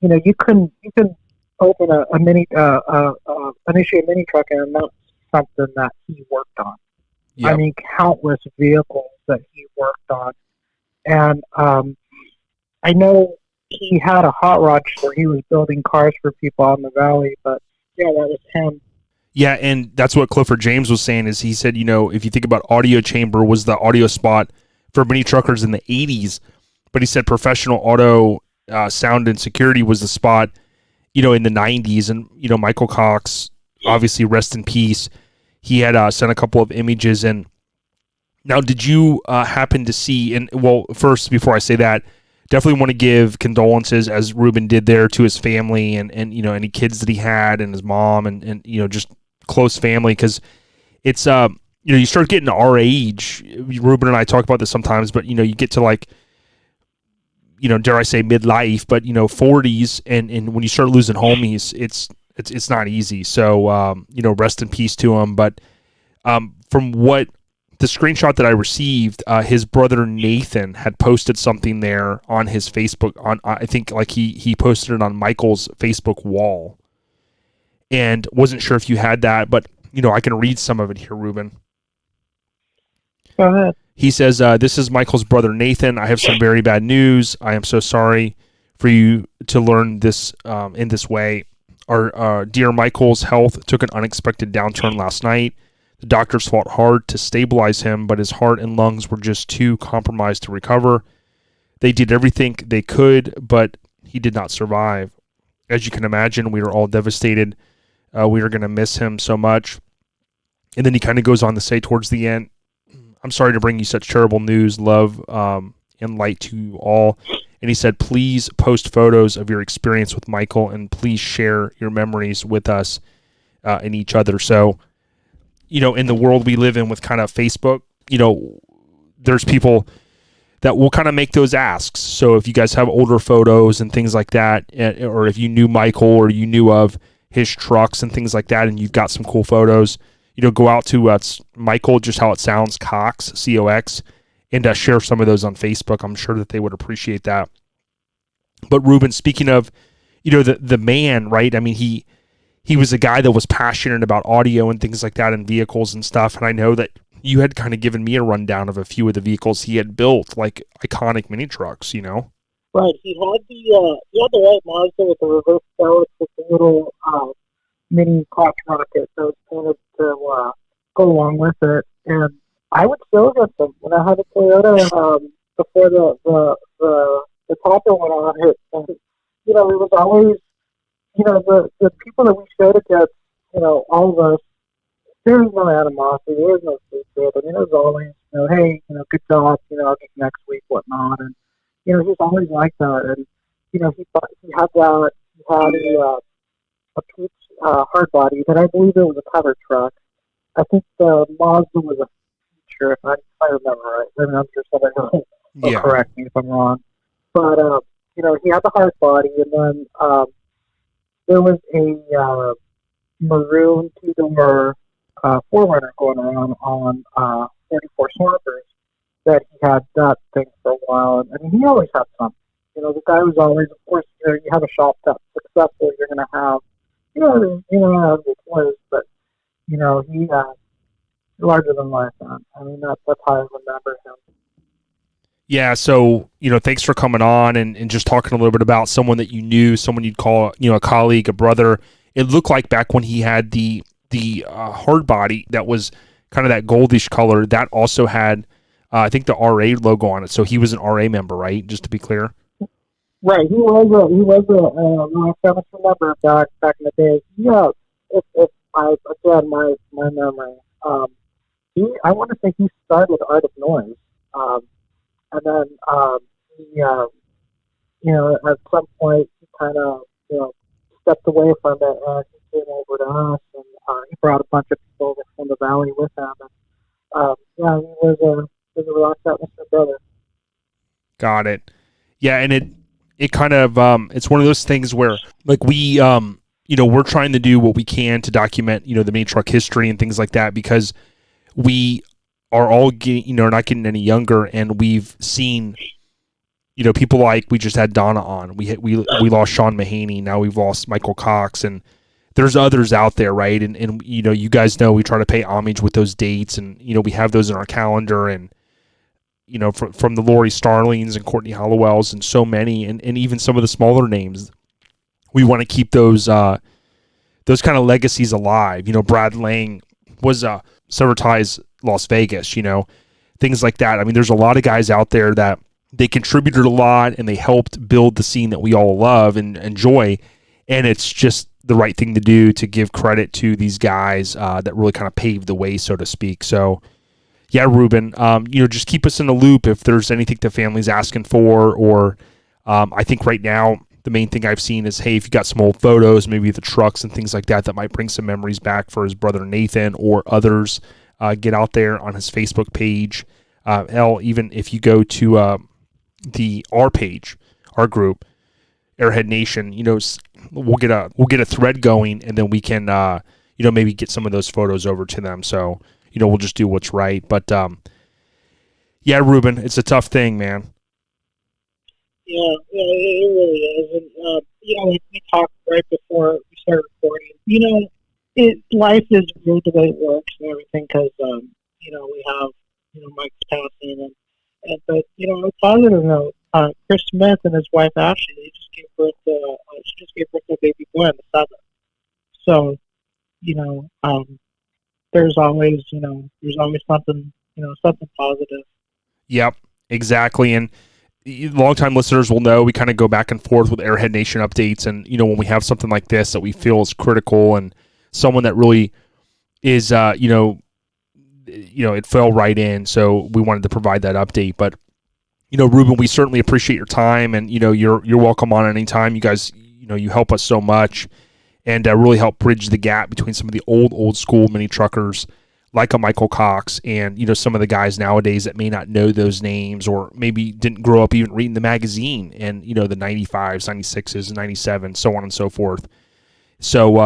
you couldn't open a mini initiate a mini truck and not something that he worked on. Yep. I mean, countless vehicles that he worked on, and I know he had a hot rod store. He was building cars for people out in the valley, but yeah, that was him. Yeah, and that's what Clifford James was saying. Is he said, if you think about Audio Chamber was the audio spot for mini truckers in the 80s, but he said Professional Auto Sound and Security was the spot, in the 90s. And, Michael Cox, obviously rest in peace. He had sent a couple of images. And now, did you happen to see, and well, first, before I say that, definitely want to give condolences, as Ruben did there, to his family and any kids that he had and his mom and just close family, because it's, you start getting to our age. Ruben and I talk about this sometimes, but, you get to like, dare I say midlife, but 40s, and when you start losing homies, it's not easy. So rest in peace to him. But from what the screenshot that I received, his brother Nathan had posted something there on his Facebook. On I think like he posted it on Michael's Facebook wall, and wasn't sure if you had that, but I can read some of it here, Ruben. Go ahead. He says, this is Michael's brother, Nathan. I have some very bad news. I am so sorry for you to learn this in this way. Our dear Michael's health took an unexpected downturn last night. The doctors fought hard to stabilize him, but his heart and lungs were just too compromised to recover. They did everything they could, but he did not survive. As you can imagine, we were all devastated. We are going to miss him so much. And then he kind of goes on to say towards the end, I'm sorry to bring you such terrible news. Love and light to you all. And he said, please post photos of your experience with Michael, and please share your memories with us and each other. So, in the world we live in with kind of Facebook, there's people that will kind of make those asks. So if you guys have older photos and things like that, or if you knew Michael or you knew of his trucks and things like that, and you've got some cool photos, go out to Michael, just how it sounds, Cox, C-O-X, and share some of those on Facebook. I'm sure that they would appreciate that. But Ruben, speaking of, the man, right? I mean, he was a guy that was passionate about audio and things like that and vehicles and stuff. And I know that you had kind of given me a rundown of a few of the vehicles he had built, like iconic mini trucks, Right. He had the white Mazda with the reverse belts with the little mini crotch rocket that was painted to go along with it. And I would still get them when I had a Toyota before the topper went on it. And, it was always, the people that we showed it to, all of us, there was no animosity, there was no secret. I mean, it was always, hey, good job, I'll get you next week, whatnot. And, he was always like that. And, he had that, had a Peach hard body, but I believe it was a cover truck. I think the Mazda was a feature, if I remember right. I mean, I'm sure somebody will correct me if I'm wrong. But, he had the hard body, and then there was a maroon two-door 4Runner going around on 44 Smurfers that he had that thing for a while. And, I mean, he always had something. The guy was always, of course, you have a shop that's successful, you're going to have, have the toys, but, he larger than life, man. I mean, that's how I remember him. Yeah, so, thanks for coming on and just talking a little bit about someone that you knew, someone you'd call, a colleague, a brother. It looked like back when he had the hard body that was kind of that goldish color, that also had, I think, the RA logo on it. So he was an RA member, right? Just to be clear. Right, he was a famous member back in the day. Yeah, if my memory, I want to say he started Art of Noise, and then at some point he kind of stepped away from it, and he came over to us, and he brought a bunch of people over from the valley with him, and he was a relaxed atmosphere brother. Got it. Yeah, and it kind of it's one of those things where like we we're trying to do what we can to document the mini truck history and things like that, because we are all getting not getting any younger, and we've seen people like, we just had Donna on, we lost Sean Mahaney, now we've lost Michael Cox, and there's others out there, right? And you guys know we try to pay homage with those dates, and we have those in our calendar, and from the Lori Starlings and Courtney Hollowells and so many, and even some of the smaller names. We want to keep those kind of legacies alive. Brad Lang was Certize Las Vegas, things like that. I mean, there's a lot of guys out there that they contributed a lot and they helped build the scene that we all love and enjoy. And it's just the right thing to do to give credit to these guys that really kind of paved the way, so to speak. So, yeah, Ruben, just keep us in the loop if there's anything the family's asking for, or I think right now the main thing I've seen is, hey, if you got some old photos, maybe the trucks and things like that might bring some memories back for his brother Nathan or others, get out there on his Facebook page. Even if you go to our page, our group, Airhead Nation, we'll get a thread going, and then we can maybe get some of those photos over to them. So we'll just do what's right. But yeah, Ruben, it's a tough thing, man. Yeah, it really is. And like we talked right before we started recording, life is weird the way it works and everything, because we have Mike's passing, but on a positive note, Chris Smith and his wife Ashley, they just gave birth to a baby boy on the 7th. So there's always something something positive. Yep, exactly. And longtime listeners will know we kind of go back and forth with Airhead Nation updates, and when we have something like this that we feel is critical and someone that really is it fell right in, so we wanted to provide that update. But Ruben, we certainly appreciate your time, and you're welcome on anytime. You guys you help us so much, and really help bridge the gap between some of the old school mini truckers like a Michael Cox and some of the guys nowadays that may not know those names, or maybe didn't grow up even reading the magazine and the 95s, 96s, 97, so on and so forth. So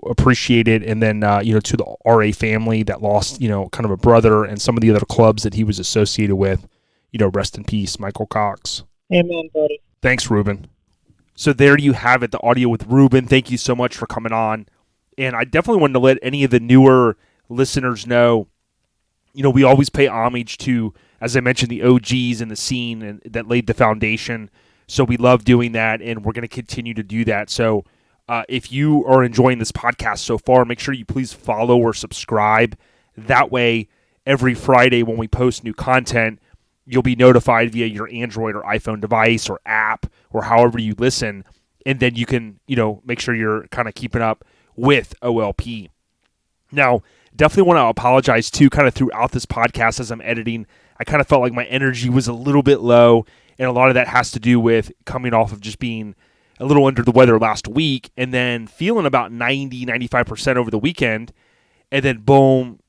appreciate it. And then to the RA family that lost kind of a brother, and some of the other clubs that he was associated with, rest in peace, Michael Cox. Amen, buddy. Thanks, Ruben. So there you have it, the audio with Ruben. Thank you so much for coming on. And I definitely wanted to let any of the newer listeners know, we always pay homage to, as I mentioned, the OGs in the scene and that laid the foundation. So we love doing that, and we're going to continue to do that. So if you are enjoying this podcast so far, make sure you please follow or subscribe. That way, every Friday when we post new content, you'll be notified via your Android or iPhone device or app or however you listen, and then you can, make sure you're kind of keeping up with OLP. Now, definitely want to apologize too, kind of throughout this podcast as I'm editing. I kind of felt like my energy was a little bit low, and a lot of that has to do with coming off of just being a little under the weather last week, and then feeling about 90-95% over the weekend, and then boom,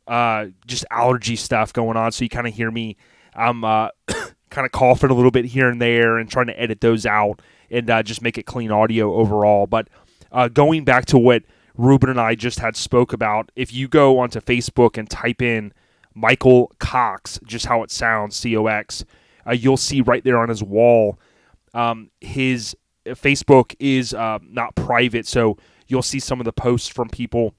just allergy stuff going on. So you kind of hear me, I'm kind of coughing a little bit here and there and trying to edit those out and just make it clean audio overall. But going back to what Ruben and I just had spoke about, if you go onto Facebook and type in Michael Cox, just how it sounds, C-O-X, you'll see right there on his wall, his Facebook is not private, so you'll see some of the posts from people.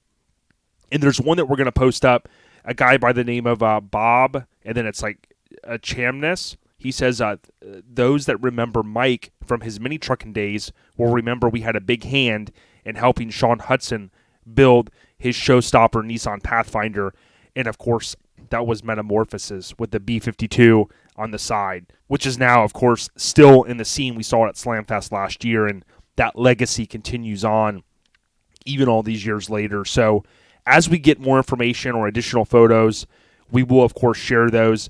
And there's one that we're going to post up, a guy by the name of Bob, and then it's like Chamness. He says, those that remember Mike from his mini trucking days will remember we had a big hand in helping Sean Hudson build his showstopper Nissan Pathfinder. And, of course, that was Metamorphosis with the B-52 on the side, which is now, of course, still in the scene. We saw it at Slamfest last year, and that legacy continues on even all these years later. So as we get more information or additional photos, we will, of course, share those.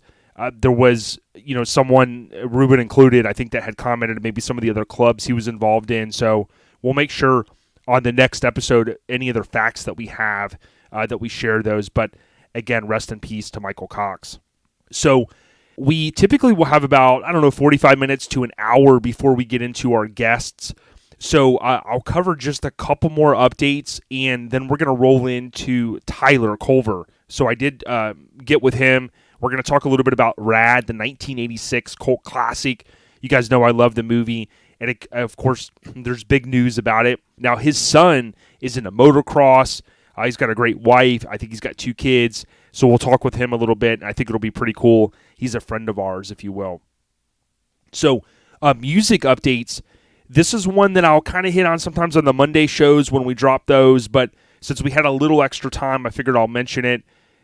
There was, someone, Ruben included, I think, that had commented maybe some of the other clubs he was involved in. So we'll make sure on the next episode, any other facts that we have, that we share those. But again, rest in peace to Michael Cox. So we typically will have about, 45 minutes to an hour before we get into our guests. So I'll cover just a couple more updates, and then we're going to roll into Tyler Culver. So I did get with him. We're going to talk a little bit about Rad, the 1986 cult classic. You guys know I love the movie, and of course, there's big news about it. Now, his son is into motocross. He's got a great wife. I think he's got 2 kids. So we'll talk with him a little bit, and I think it'll be pretty cool. He's a friend of ours, if you will. So music updates. This is one that I'll kind of hit on sometimes on the Monday shows when we drop those, but since we had a little extra time, I figured I'll mention it.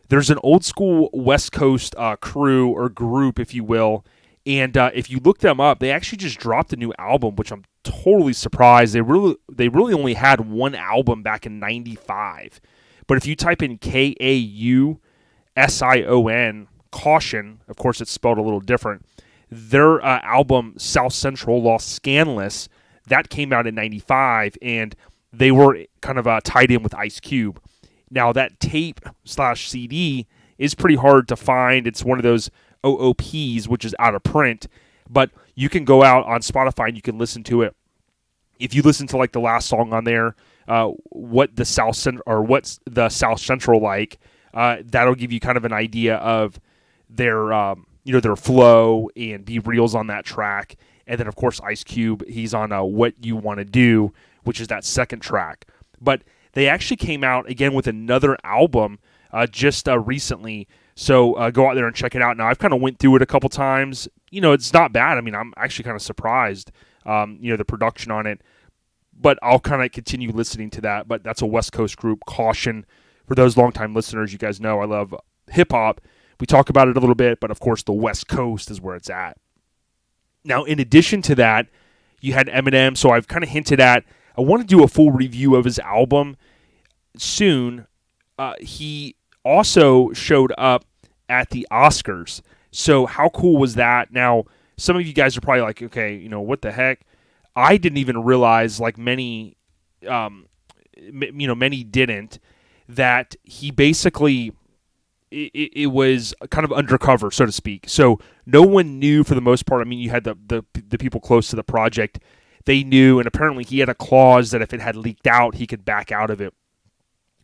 There's an old school West Coast crew or group, if you will, and if you look them up, they actually just dropped a new album, which I'm totally surprised. They really only had one album back in '95, but if you type in Kausion, Caution, of course it's spelled a little different, their album South Central Los Scandalous, that came out in '95, and they were kind of tied in with Ice Cube. Now, that tape/CD is pretty hard to find. It's one of those OOPs, which is out of print, but you can go out on Spotify and you can listen to it. If you listen to like the last song on there, what's the South Central like, that'll give you kind of an idea of their their flow and Be Real's on that track. And then, of course, Ice Cube, he's on What You Want to Do, which is that second track. But they actually came out again with another album just recently. So go out there and check it out. Now, I've kind of went through it a couple times. It's not bad. I mean, I'm actually kind of surprised, the production on it. But I'll kind of continue listening to that. But that's a West Coast group, Caution. For those longtime listeners, you guys know I love hip-hop. We talk about it a little bit, but of course the West Coast is where it's at. Now, in addition to that, you had Eminem, so I've kind of hinted at, I want to do a full review of his album soon. He also showed up at the Oscars, so how cool was that? Now, some of you guys are probably like, okay, what the heck? I didn't even realize, like many, many didn't, that he basically... It was kind of undercover, so to speak. So no one knew for the most part. I mean, you had the people close to the project. They knew, and apparently he had a clause that if it had leaked out, he could back out of it.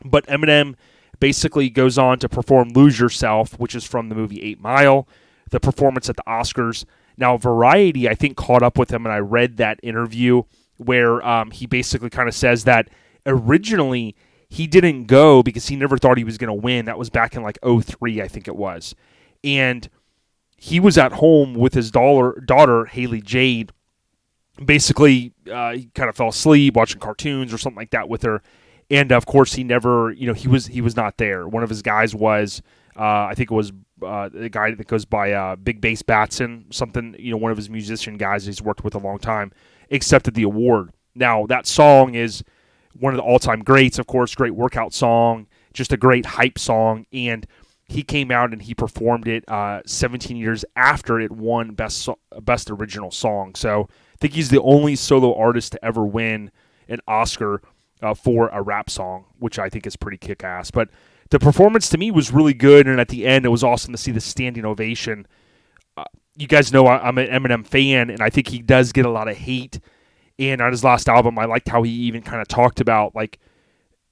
But Eminem basically goes on to perform Lose Yourself, which is from the movie 8 Mile, the performance at the Oscars. Now, Variety, I think, caught up with him, and I read that interview where he basically kind of says that originally he didn't go because he never thought he was going to win. That was back in like 2003, I think it was. And he was at home with his daughter, Haley Jade. Basically, he kind of fell asleep watching cartoons or something like that with her. And, of course, he never, he was not there. One of his guys was, I think it was the guy that goes by Big Bass Batson, something, one of his musician guys he's worked with a long time, accepted the award. Now, that song is one of the all-time greats, of course, great workout song, just a great hype song, and he came out and he performed it 17 years after it won Best Original Song. So think he's the only solo artist to ever win an Oscar for a rap song, which I think is pretty kick-ass. But the performance to me was really good, and at the end, it was awesome to see the standing ovation. You guys know I'm an Eminem fan, and I think he does get a lot of hate. And on his last album, I liked how he even kind of talked about, like,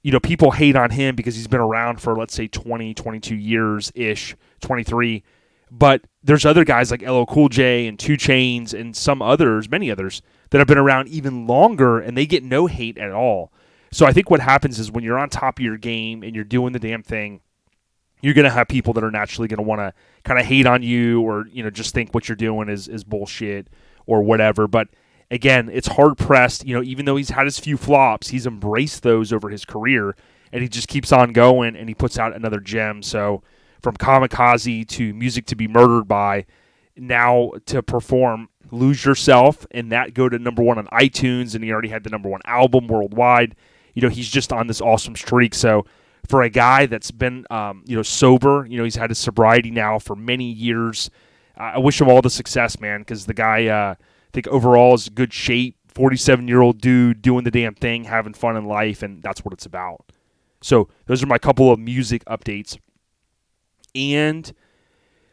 you know, people hate on him because he's been around for, let's say, 20, 22 years-ish, 23. But there's other guys like LL Cool J and 2 Chainz and some others, many others, that have been around even longer, and they get no hate at all. So I think what happens is when you're on top of your game and you're doing the damn thing, you're going to have people that are naturally going to want to kind of hate on you or, you know, just think what you're doing is bullshit or whatever. But again, it's hard-pressed. You know, even though he's had his few flops, he's embraced those over his career, and he just keeps on going, and he puts out another gem. So from Kamikaze to Music to Be Murdered By, now to perform Lose Yourself, and that go to number 1 on iTunes, and he already had the number 1 album worldwide. You know, he's just on this awesome streak. So for a guy that's been, you know, sober, you know, he's had his sobriety now for many years. I wish him all the success, man, because the guy, I think overall is in good shape, 47-year-old dude doing the damn thing, having fun in life, and that's what it's about. So those are my couple of music updates. And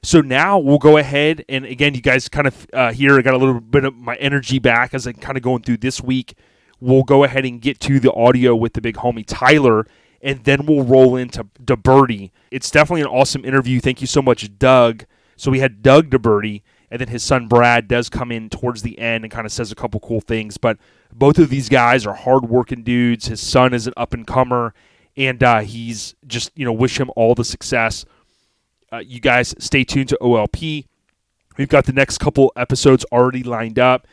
so now we'll go ahead, and again, you guys kind of here, I got a little bit of my energy back as I'm kind of going through this week. We'll go ahead and get to the audio with the big homie Tyler, and then we'll roll into DeBerti. It's definitely an awesome interview. Thank you so much, Doug. So we had Doug DeBerti, and then his son Brad does come in towards the end and kind of says a couple cool things. But both of these guys are hard-working dudes. His son is an up-and-comer, and he's just, you know, wish him all the success. You guys stay tuned to OLP. We've got the next couple episodes already lined up.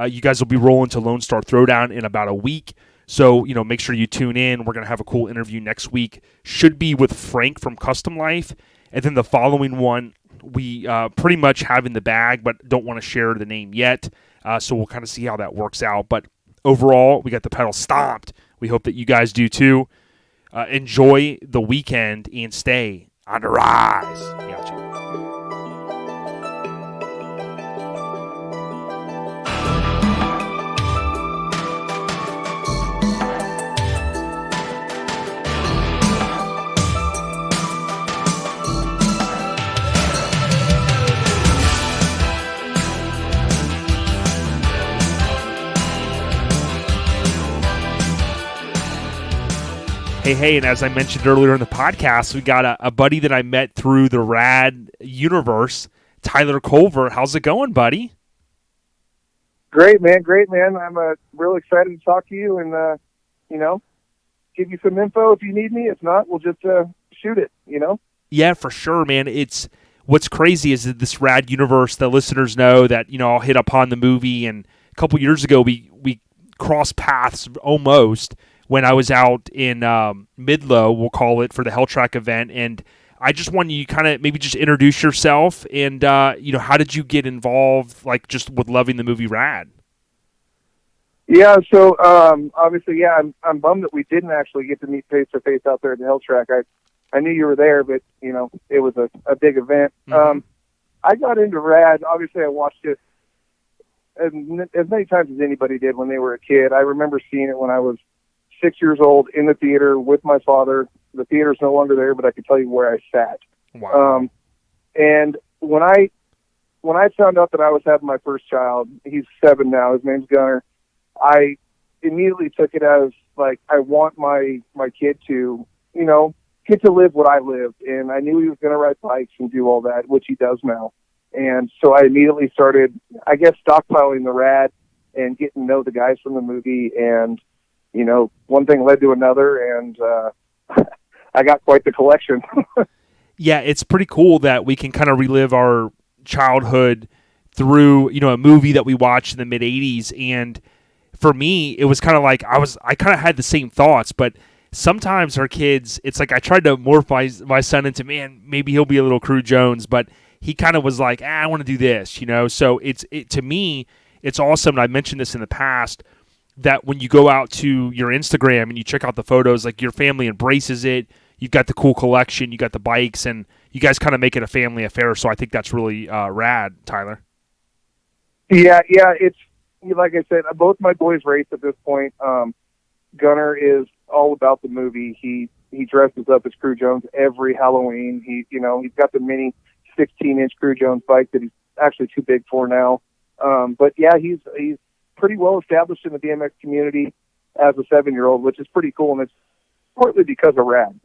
You guys will be rolling to Lone Star Throwdown in about a week. So, you know, make sure you tune in. We're going to have a cool interview next week. Should be with Frank from Custom Life. And then the following one, we pretty much have in the bag, but don't want to share the name yet. So we'll kind of see how that works out. But overall, we got the pedal stomped. We hope that you guys do too. Enjoy the weekend and stay on the rise. Gotcha. Hey, and as I mentioned earlier in the podcast, we got a buddy that I met through the Rad universe, Tyler Culver. How's it going, buddy? Great, man. I'm real excited to talk to you and, you know, give you some info if you need me. If not, we'll just shoot it, you know? Yeah, for sure, man. It's what's crazy is that this Rad universe, the listeners know that, you know, I'll hit upon the movie, and a couple years ago we crossed paths almost when I was out in Midlow, we'll call it, for the Hell Track event. And I just wanted you kind of maybe just introduce yourself and, you know, how did you get involved, like, just with loving the movie Rad? Yeah, so obviously, yeah, I'm bummed that we didn't actually get to meet face-to-face out there at the Hell Track. I knew you were there, but, you know, it was a big event. Mm-hmm. I got into Rad. Obviously, I watched it as many times as anybody did when they were a kid. I remember seeing it when I was 6 years old in the theater with my father. The theater's no longer there, but I can tell you where I sat. Wow. And when I found out that I was having my first child, he's 7 now, his name's Gunnar, I immediately took it as, like, I want my kid to, you know, get to live what I lived. And I knew he was going to ride bikes and do all that, which he does now. And so I immediately started, I guess, stockpiling the Rad and getting to know the guys from the movie. And, you know, one thing led to another, and I got quite the collection. Yeah, it's pretty cool that we can kind of relive our childhood through, you know, a movie that we watched in the mid-'80s. And for me, it was kind of like I kind of had the same thoughts, but sometimes our kids, it's like I tried to morph my son into, man, maybe he'll be a little Crew Jones, but he kind of was like, I want to do this, you know? So to me, it's awesome, and I mentioned this in the past, that when you go out to your Instagram and you check out the photos, like, your family embraces it. You've got the cool collection, you got the bikes, and you guys kind of make it a family affair. So I think that's really rad, Tyler. Yeah, it's, like I said, both my boys race at this point. Gunner is all about the movie. He dresses up as Crew Jones every Halloween. He's got the mini 16-inch Crew Jones bike that he's actually too big for now. But yeah, he's pretty well established in the BMX community as a 7-year-old, which is pretty cool, and it's partly because of Rad,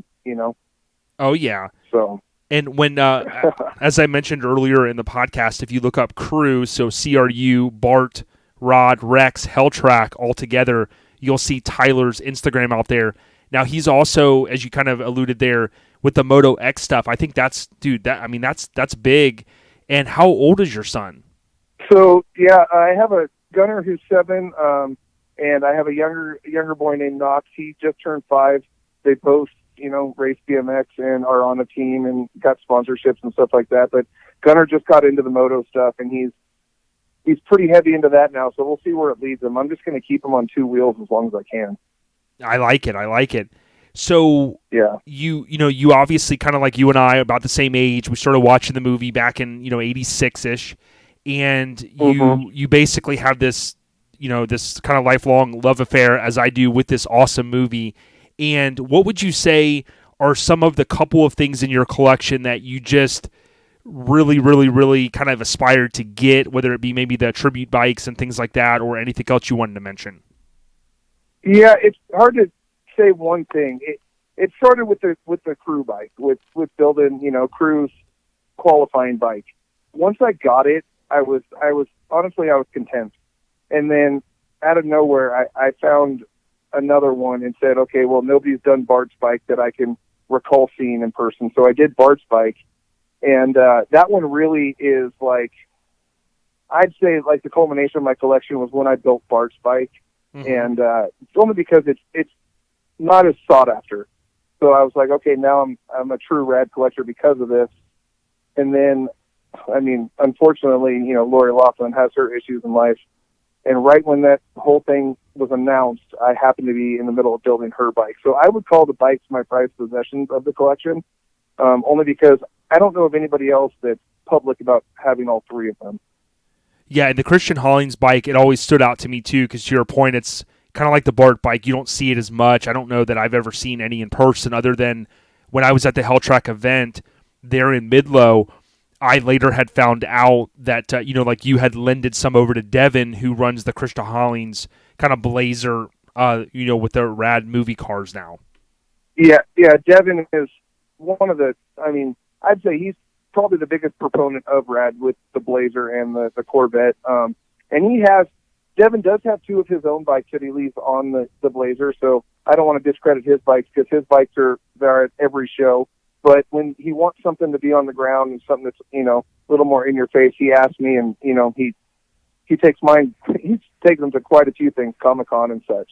Oh yeah. So. And when, as I mentioned earlier in the podcast, if you look up Crew, so CRU, Bart, Rod, Rex, Helltrack all together, you'll see Tyler's Instagram out there. Now he's also, as you kind of alluded there, with the Moto X stuff. I think that's big. And how old is your son? So yeah, I have a Gunner who's 7, and I have a younger boy named Knox. He just turned 5. They both, race BMX and are on a team and got sponsorships and stuff like that. But Gunner just got into the moto stuff, and he's pretty heavy into that now. So we'll see where it leads him. I'm just going to keep him on 2 wheels as long as I can. I like it. So yeah, you obviously kind of like you and I, about the same age. We started watching the movie back in 86-ish, and you basically have this this kind of lifelong love affair, as I do, with this awesome movie. And what would you say are some of the couple of things in your collection that you just really, really, really kind of aspired to get, whether it be maybe the tribute bikes and things like that, or anything else you wanted to mention? Yeah, it's hard to say one thing. It started with the Crew bike, with building, Crew's qualifying bike. Once I got it, I was honestly content. And then out of nowhere, I found another one and said, okay, well, nobody's done Bart's bike that I can recall seeing in person. So I did Bart's bike, and that one really is I'd say the culmination of my collection was when I built Bart's bike. Mm-hmm. And it's only because it's not as sought after. So I was like, okay, now I'm a true Rad collector because of this. And then, unfortunately, Lori Laughlin has her issues in life. And right when that whole thing was announced, I happened to be in the middle of building her bike. So I would call the bikes my prized possessions of the collection, only because I don't know of anybody else that's public about having all 3 of them. Yeah, and the Christian Hollings bike, it always stood out to me too, because to your point, it's kind of like the Bart bike. You don't see it as much. I don't know that I've ever seen any in person, other than when I was at the Helltrack event there in Midlow. I later had found out that, you had lended some over to Devin, who runs the Christian Hollings kind of Blazer, with the Rad movie cars now. Yeah, Devin is one of the, I'd say he's probably the biggest proponent of Rad with the Blazer and the Corvette. And Devin does have 2 of his own bikes that he leaves on the Blazer, so I don't want to discredit his bikes, because his bikes are there at every show. But when he wants something to be on the ground and something that's, a little more in your face, he asks me, and, he takes mine. He's taken them to quite a few things, Comic-Con and such.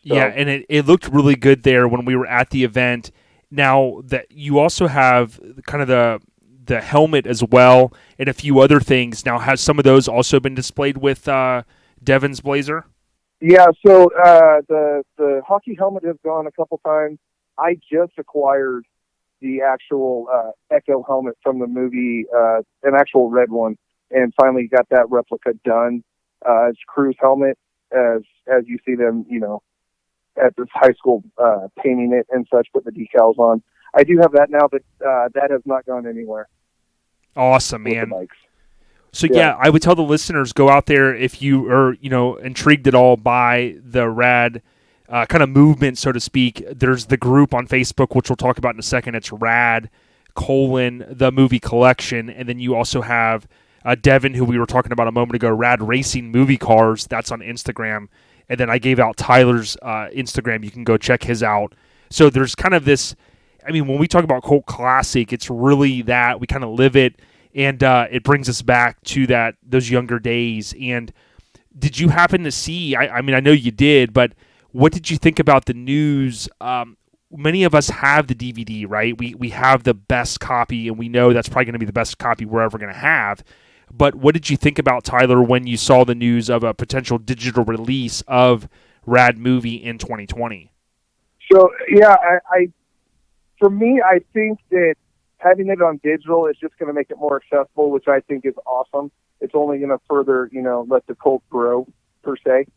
So. Yeah, and it looked really good there when we were at the event. Now, that you also have kind of the helmet as well, and a few other things. Now, has some of those also been displayed with Devin's Blazer? Yeah, so the hockey helmet has gone a couple times. I just acquired the actual Echo helmet from the movie, an actual red one, and finally got that replica done. It's Crew's helmet, as you see them, at this high school painting it and such, put the decals on. I do have that now, but that has not gone anywhere. Awesome, man. The bikes. So yeah, I would tell the listeners, go out there if you are, intrigued at all by the Rad kind of movement, so to speak. There's the group on Facebook, which we'll talk about in a second. It's Rad : the movie collection, and then you also have Devin, who we were talking about a moment ago, Rad Racing Movie Cars. That's on Instagram, and then I gave out Tyler's Instagram. You can go check his out. So there's kind of this. When we talk about cult classic, it's really that we kind of live it, and it brings us back to those younger days. And did you happen to see? I know you did, but what did you think about the news? Many of us have the DVD, right? We have the best copy, and we know that's probably going to be the best copy we're ever going to have. But what did you think about, Tyler, when you saw the news of a potential digital release of Rad Movie in 2020? So yeah, for me, I think that having it on digital is just going to make it more accessible, which I think is awesome. It's only going to further, let the cult grow. per se.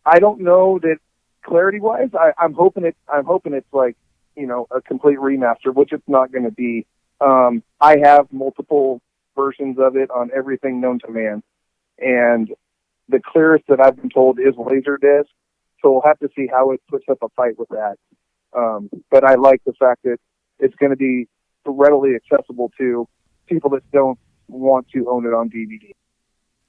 I don't know that clarity-wise. I'm hoping it's like, you know, a complete remaster, which it's not going to be. I have multiple versions of it on everything known to man, and the clearest that I've been told is Laserdisc. So we'll have to see how it puts up a fight with that. But I like the fact that it's going to be readily accessible to people that don't want to own it on DVD.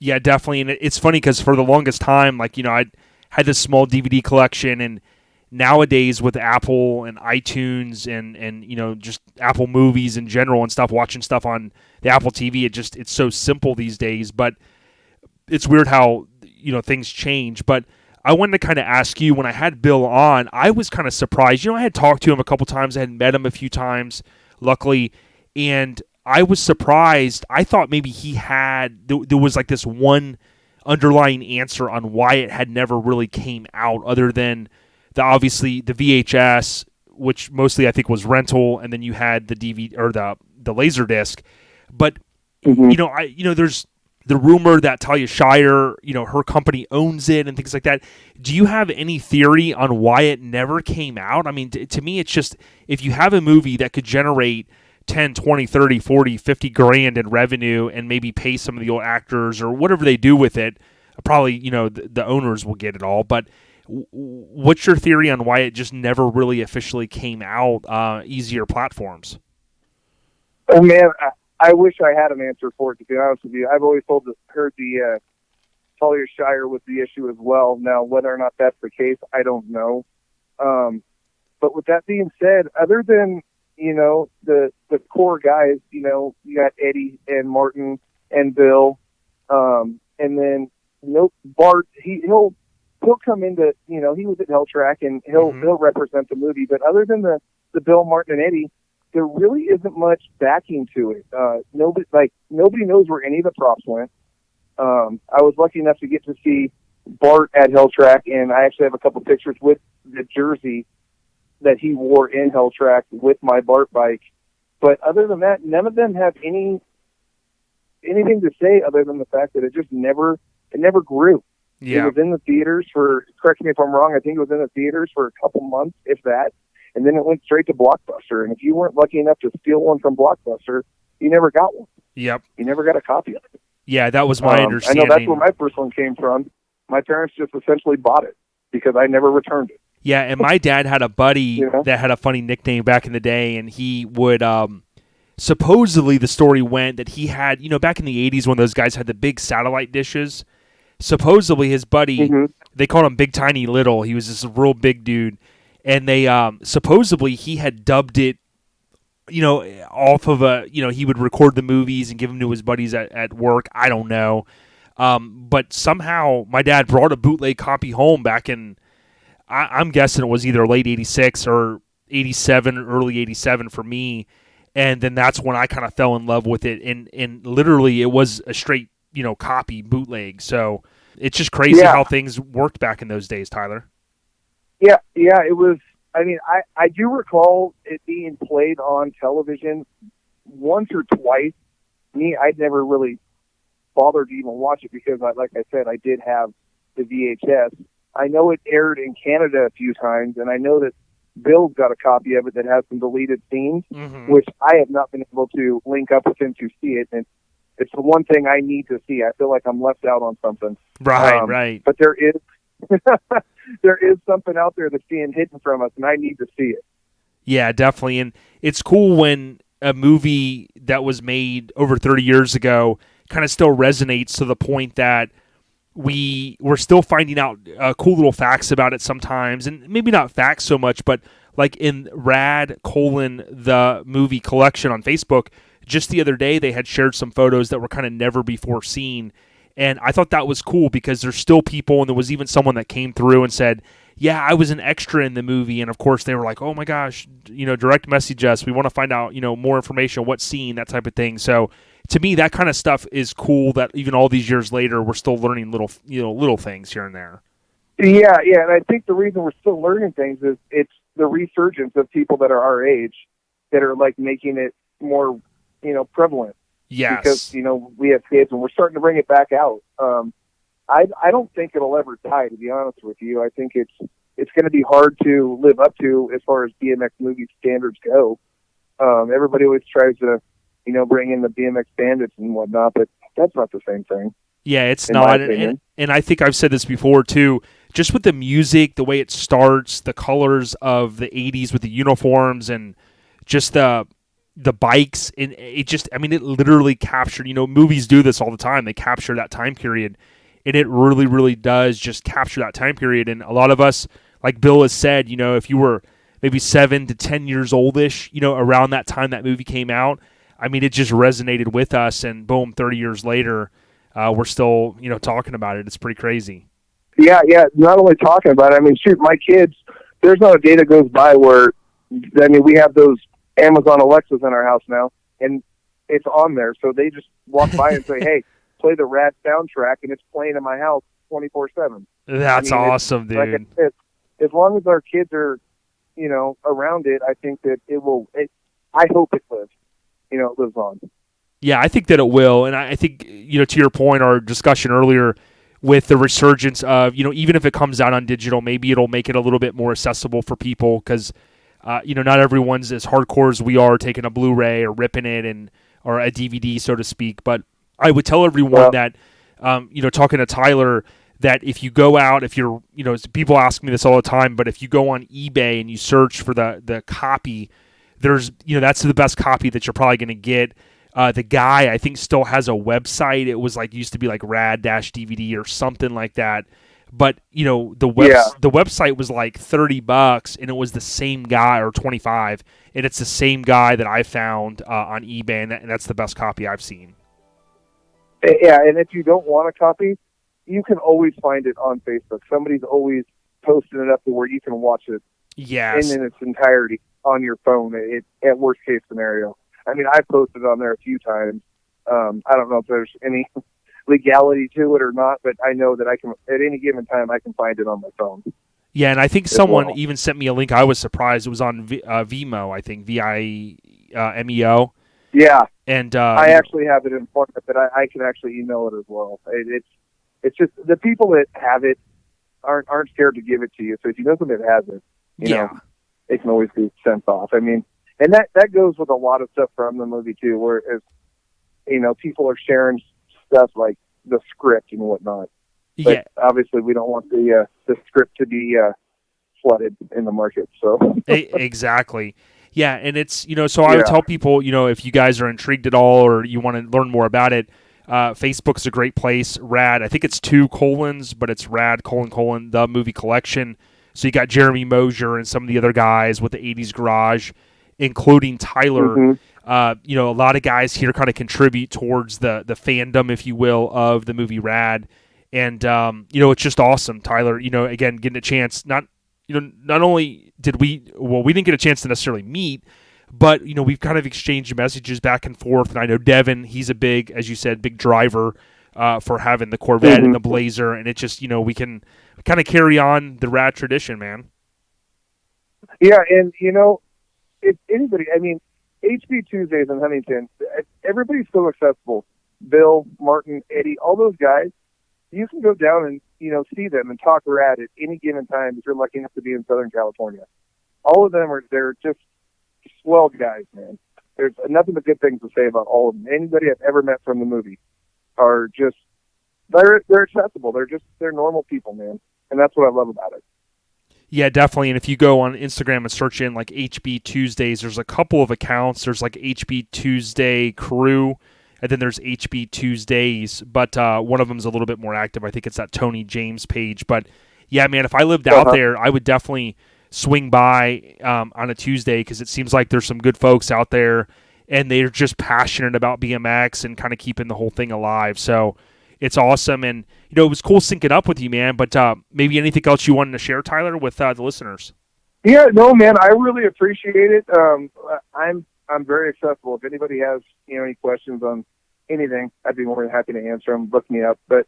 Yeah, definitely. And it's funny because for the longest time, like, you know, I had this small DVD collection, and nowadays with Apple and iTunes and you know, just Apple movies in general and stuff, watching stuff on the Apple TV, it's so simple these days. But it's weird how, you know, things change. But I wanted to kind of ask you, when I had Bill on, I was kind of surprised. You know, I had talked to him a couple times. I had met him a few times, luckily, and I was surprised. I thought maybe he had, there was like this one underlying answer on why it had never really came out, other than obviously the VHS, which mostly I think was rental, and then you had the DVD or the Laserdisc. But you know, there's the rumor that Talia Shire, you know, her company owns it and things like that. Do you have any theory on why it never came out? I mean, to me, it's just, if you have a movie that could generate 10, 20, 30, 40, 50 grand in revenue and maybe pay some of the old actors or whatever they do with it, probably, you know, the owners will get it all. But what's your theory on why it just never really officially came out, easier platforms? Oh, man, I wish I had an answer for it, to be honest with you. I've always heard the Talia Shire was the issue as well. Now, whether or not that's the case, I don't know. But with that being said, other than, you know, the core guys, you know, you got Eddie and Martin and Bill, and then, you know, Bart, he'll come into, you know, he was at Hell Track and he'll represent the movie. But other than the Bill, Martin, and Eddie, there really isn't much backing to it. Nobody knows where any of the props went. I was lucky enough to get to see Bart at Hell Track, and I actually have a couple pictures with the jersey that he wore in Hell Track with my Bart bike. But other than that, none of them have anything to say other than the fact that it just never grew. Yeah. It was in the theaters for, correct me if I'm wrong, I think it was in the theaters for a couple months, if that. And then it went straight to Blockbuster. And if you weren't lucky enough to steal one from Blockbuster, you never got one. Yep. You never got a copy of it. Yeah, that was my understanding. I know that's where my first one came from. My parents just essentially bought it because I never returned it. Yeah, and my dad had a buddy that had a funny nickname back in the day, and he would supposedly the story went that he had, you know, back in the 80s when those guys had the big satellite dishes, supposedly his buddy, they called him Big Tiny Little. He was this real big dude. And they supposedly he had dubbed it, you know, off of he would record the movies and give them to his buddies at work. I don't know. But somehow my dad brought a bootleg copy home back in, I'm guessing it was either late 86 or 87, early 87 for me. And then that's when I kind of fell in love with it. And literally it was a straight, you know, copy bootleg. So it's just crazy how things worked back in those days, Tyler. Yeah, it was. I mean, I do recall it being played on television once or twice. I'd never really bothered to even watch it because, like I said, I did have the VHS. I know it aired in Canada a few times, and I know that Bill's got a copy of it that has some deleted scenes, which I have not been able to link up with him to see it. And it's the one thing I need to see. I feel like I'm left out on something. Right. But there is there is something out there that's being hidden from us, and I need to see it. Yeah, definitely. And it's cool when a movie that was made over 30 years ago kind of still resonates to the point that we're still finding out cool little facts about it sometimes, and maybe not facts so much, but like in the movie collection on Facebook, just the other day they had shared some photos that were kind of never before seen. And I thought that was cool because there's still people, and there was even someone that came through and said, yeah, I was an extra in the movie. And of course they were like, oh my gosh, you know, direct message us. We want to find out, you know, more information, what scene, that type of thing. So to me, that kind of stuff is cool that even all these years later, we're still learning little things here and there. Yeah. And I think the reason we're still learning things is it's the resurgence of people that are our age that are like making it more, you know, prevalent. Yes. Because, you know, we have kids and we're starting to bring it back out. I don't think it'll ever die, to be honest with you. I think it's going to be hard to live up to as far as BMX movie standards go. Everybody always tries to, bring in the BMX bandits and whatnot, but that's not the same thing. Yeah, it's not. And I think I've said this before too. Just with the music, the way it starts, the colors of the 80s with the uniforms and just the bikes, and it literally captured, movies do this all the time. They capture that time period, and it really, really does just capture that time period. And a lot of us, like Bill has said, if you were maybe 7 to 10 years oldish, around that time that movie came out, it just resonated with us, and boom, 30 years later, we're still, talking about it. It's pretty crazy. Yeah. Not only talking about it, shoot, my kids, there's not a day that goes by where, we have those Amazon Alexas in our house now, and it's on there. So they just walk by and say, hey, play the Rad soundtrack, and it's playing in my house 24/7. That's awesome, dude. Like as long as our kids are, around it, I think that it will, I hope it lives, it lives on. Yeah, I think that it will. And I think, to your point, our discussion earlier with the resurgence of, even if it comes out on digital, maybe it'll make it a little bit more accessible for people because, not everyone's as hardcore as we are taking a Blu-ray or ripping it or a DVD, so to speak. But I would tell everyone that, talking to Tyler, that if you go out, if you're, people ask me this all the time, but if you go on eBay and you search for the copy, there's, that's the best copy that you're probably going to get. The guy, I think, still has a website. It was used to be like Rad-DVD or something like that. But, the website was like $30 and it was the same guy, or $25, and it's the same guy that I found on eBay, and that's the best copy I've seen. Yeah, and if you don't want a copy, you can always find it on Facebook. Somebody's always posting it up to where you can watch it in its entirety on your phone, at worst case scenario. I've posted on there a few times. I don't know if there's any legality to it or not, but I know that I can, at any given time, I can find it on my phone. Yeah, and I think someone even sent me a link. I was surprised. It was on Vimeo, I think, Vimeo. Yeah. And I actually have it in format, but I can actually email it as well. It's just the people that have it aren't scared to give it to you. So if you know somebody that has it, you know, it can always be sent off. And that goes with a lot of stuff from the movie too, where people are sharing stuff like the script and whatnot. But obviously we don't want the script to be flooded in the market. So exactly. Yeah, and it's, so I would tell people, if you guys are intrigued at all or you want to learn more about it, Facebook's a great place. Rad, I think it's 2 colons, but it's Rad : the movie collection. So you got Jeremy Mosier and some of the other guys with the 80s Garage, including Tyler. Mm-hmm. A lot of guys here kind of contribute towards the fandom, if you will, of the movie Rad. And, it's just awesome, Tyler, again, getting a chance, not only did we didn't get a chance to necessarily meet, but, we've kind of exchanged messages back and forth. And I know Devin, he's a big, as you said, big driver for having the Corvette and the Blazer. And it just, we can kind of carry on the Rad tradition, man. Yeah. And, if anybody, HB Tuesdays in Huntington, everybody's so accessible. Bill, Martin, Eddie, all those guys, you can go down and, see them and talk Rad at any given time if you're lucky enough to be in Southern California. All of them they're just swell guys, man. There's nothing but good things to say about all of them. Anybody I've ever met from the movie are just, they're accessible. They're normal people, man. And that's what I love about it. Yeah, definitely. And if you go on Instagram and search in like HB Tuesdays, there's a couple of accounts. There's like HB Tuesday Crew, and then there's HB Tuesdays, but one of them is a little bit more active. I think it's that Tony James page. But yeah, man, if I lived out there, I would definitely swing by on a Tuesday, because it seems like there's some good folks out there, and they're just passionate about BMX and kind of keeping the whole thing alive. So it's awesome. And, it was cool syncing up with you, man. But maybe anything else you wanted to share, Tyler, with the listeners? Yeah, no, man, I really appreciate it. I'm very accessible. If anybody has, any questions on anything, I'd be more than happy to answer them. Look me up. But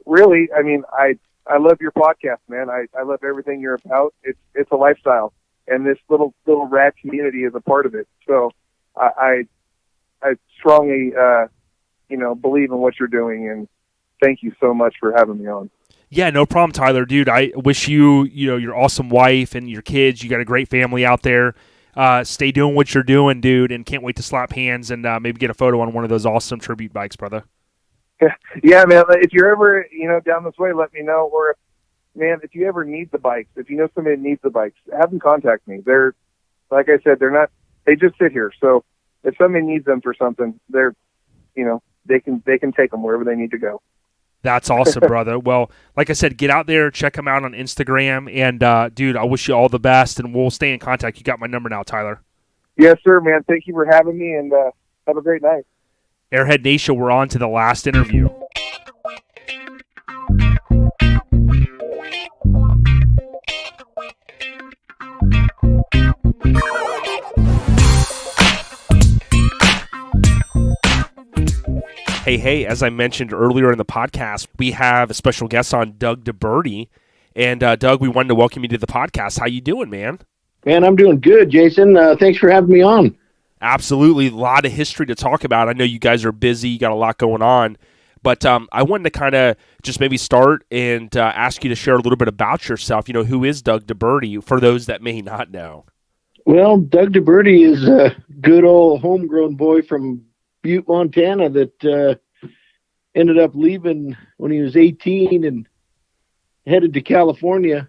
really, I love your podcast, man. I love everything you're about. It's a lifestyle, and this little Rad community is a part of it. So I strongly, believe in what you're doing, and thank you so much for having me on. Yeah, no problem, Tyler. Dude, I wish you, your awesome wife and your kids. You got a great family out there. Stay doing what you're doing, dude, and can't wait to slap hands and maybe get a photo on one of those awesome tribute bikes, brother. Yeah, man. If you're ever, down this way, let me know. Or, man, if you ever need the bikes, if you know somebody that needs the bikes, have them contact me. They're, like I said, they just sit here. So if somebody needs them for something, they can take them wherever they need to go. That's awesome, brother. Well, like I said, get out there, check them out on Instagram, and dude, I wish you all the best, and we'll stay in contact. You got my number now, Tyler. Yes, sir, man. Thank you for having me, and have a great night. Airhead Nation, we're on to the last interview. Hey, as I mentioned earlier in the podcast, we have a special guest on, Doug DeBerti. And Doug, we wanted to welcome you to the podcast. How you doing, man? Man, I'm doing good, Jason. Thanks for having me on. Absolutely. A lot of history to talk about. I know you guys are busy. You got a lot going on. But I wanted to kind of just maybe start and ask you to share a little bit about yourself. Who is Doug DeBerti for those that may not know? Well, Doug DeBerti is a good old homegrown boy from Butte, Montana that ended up leaving when he was 18 and headed to California.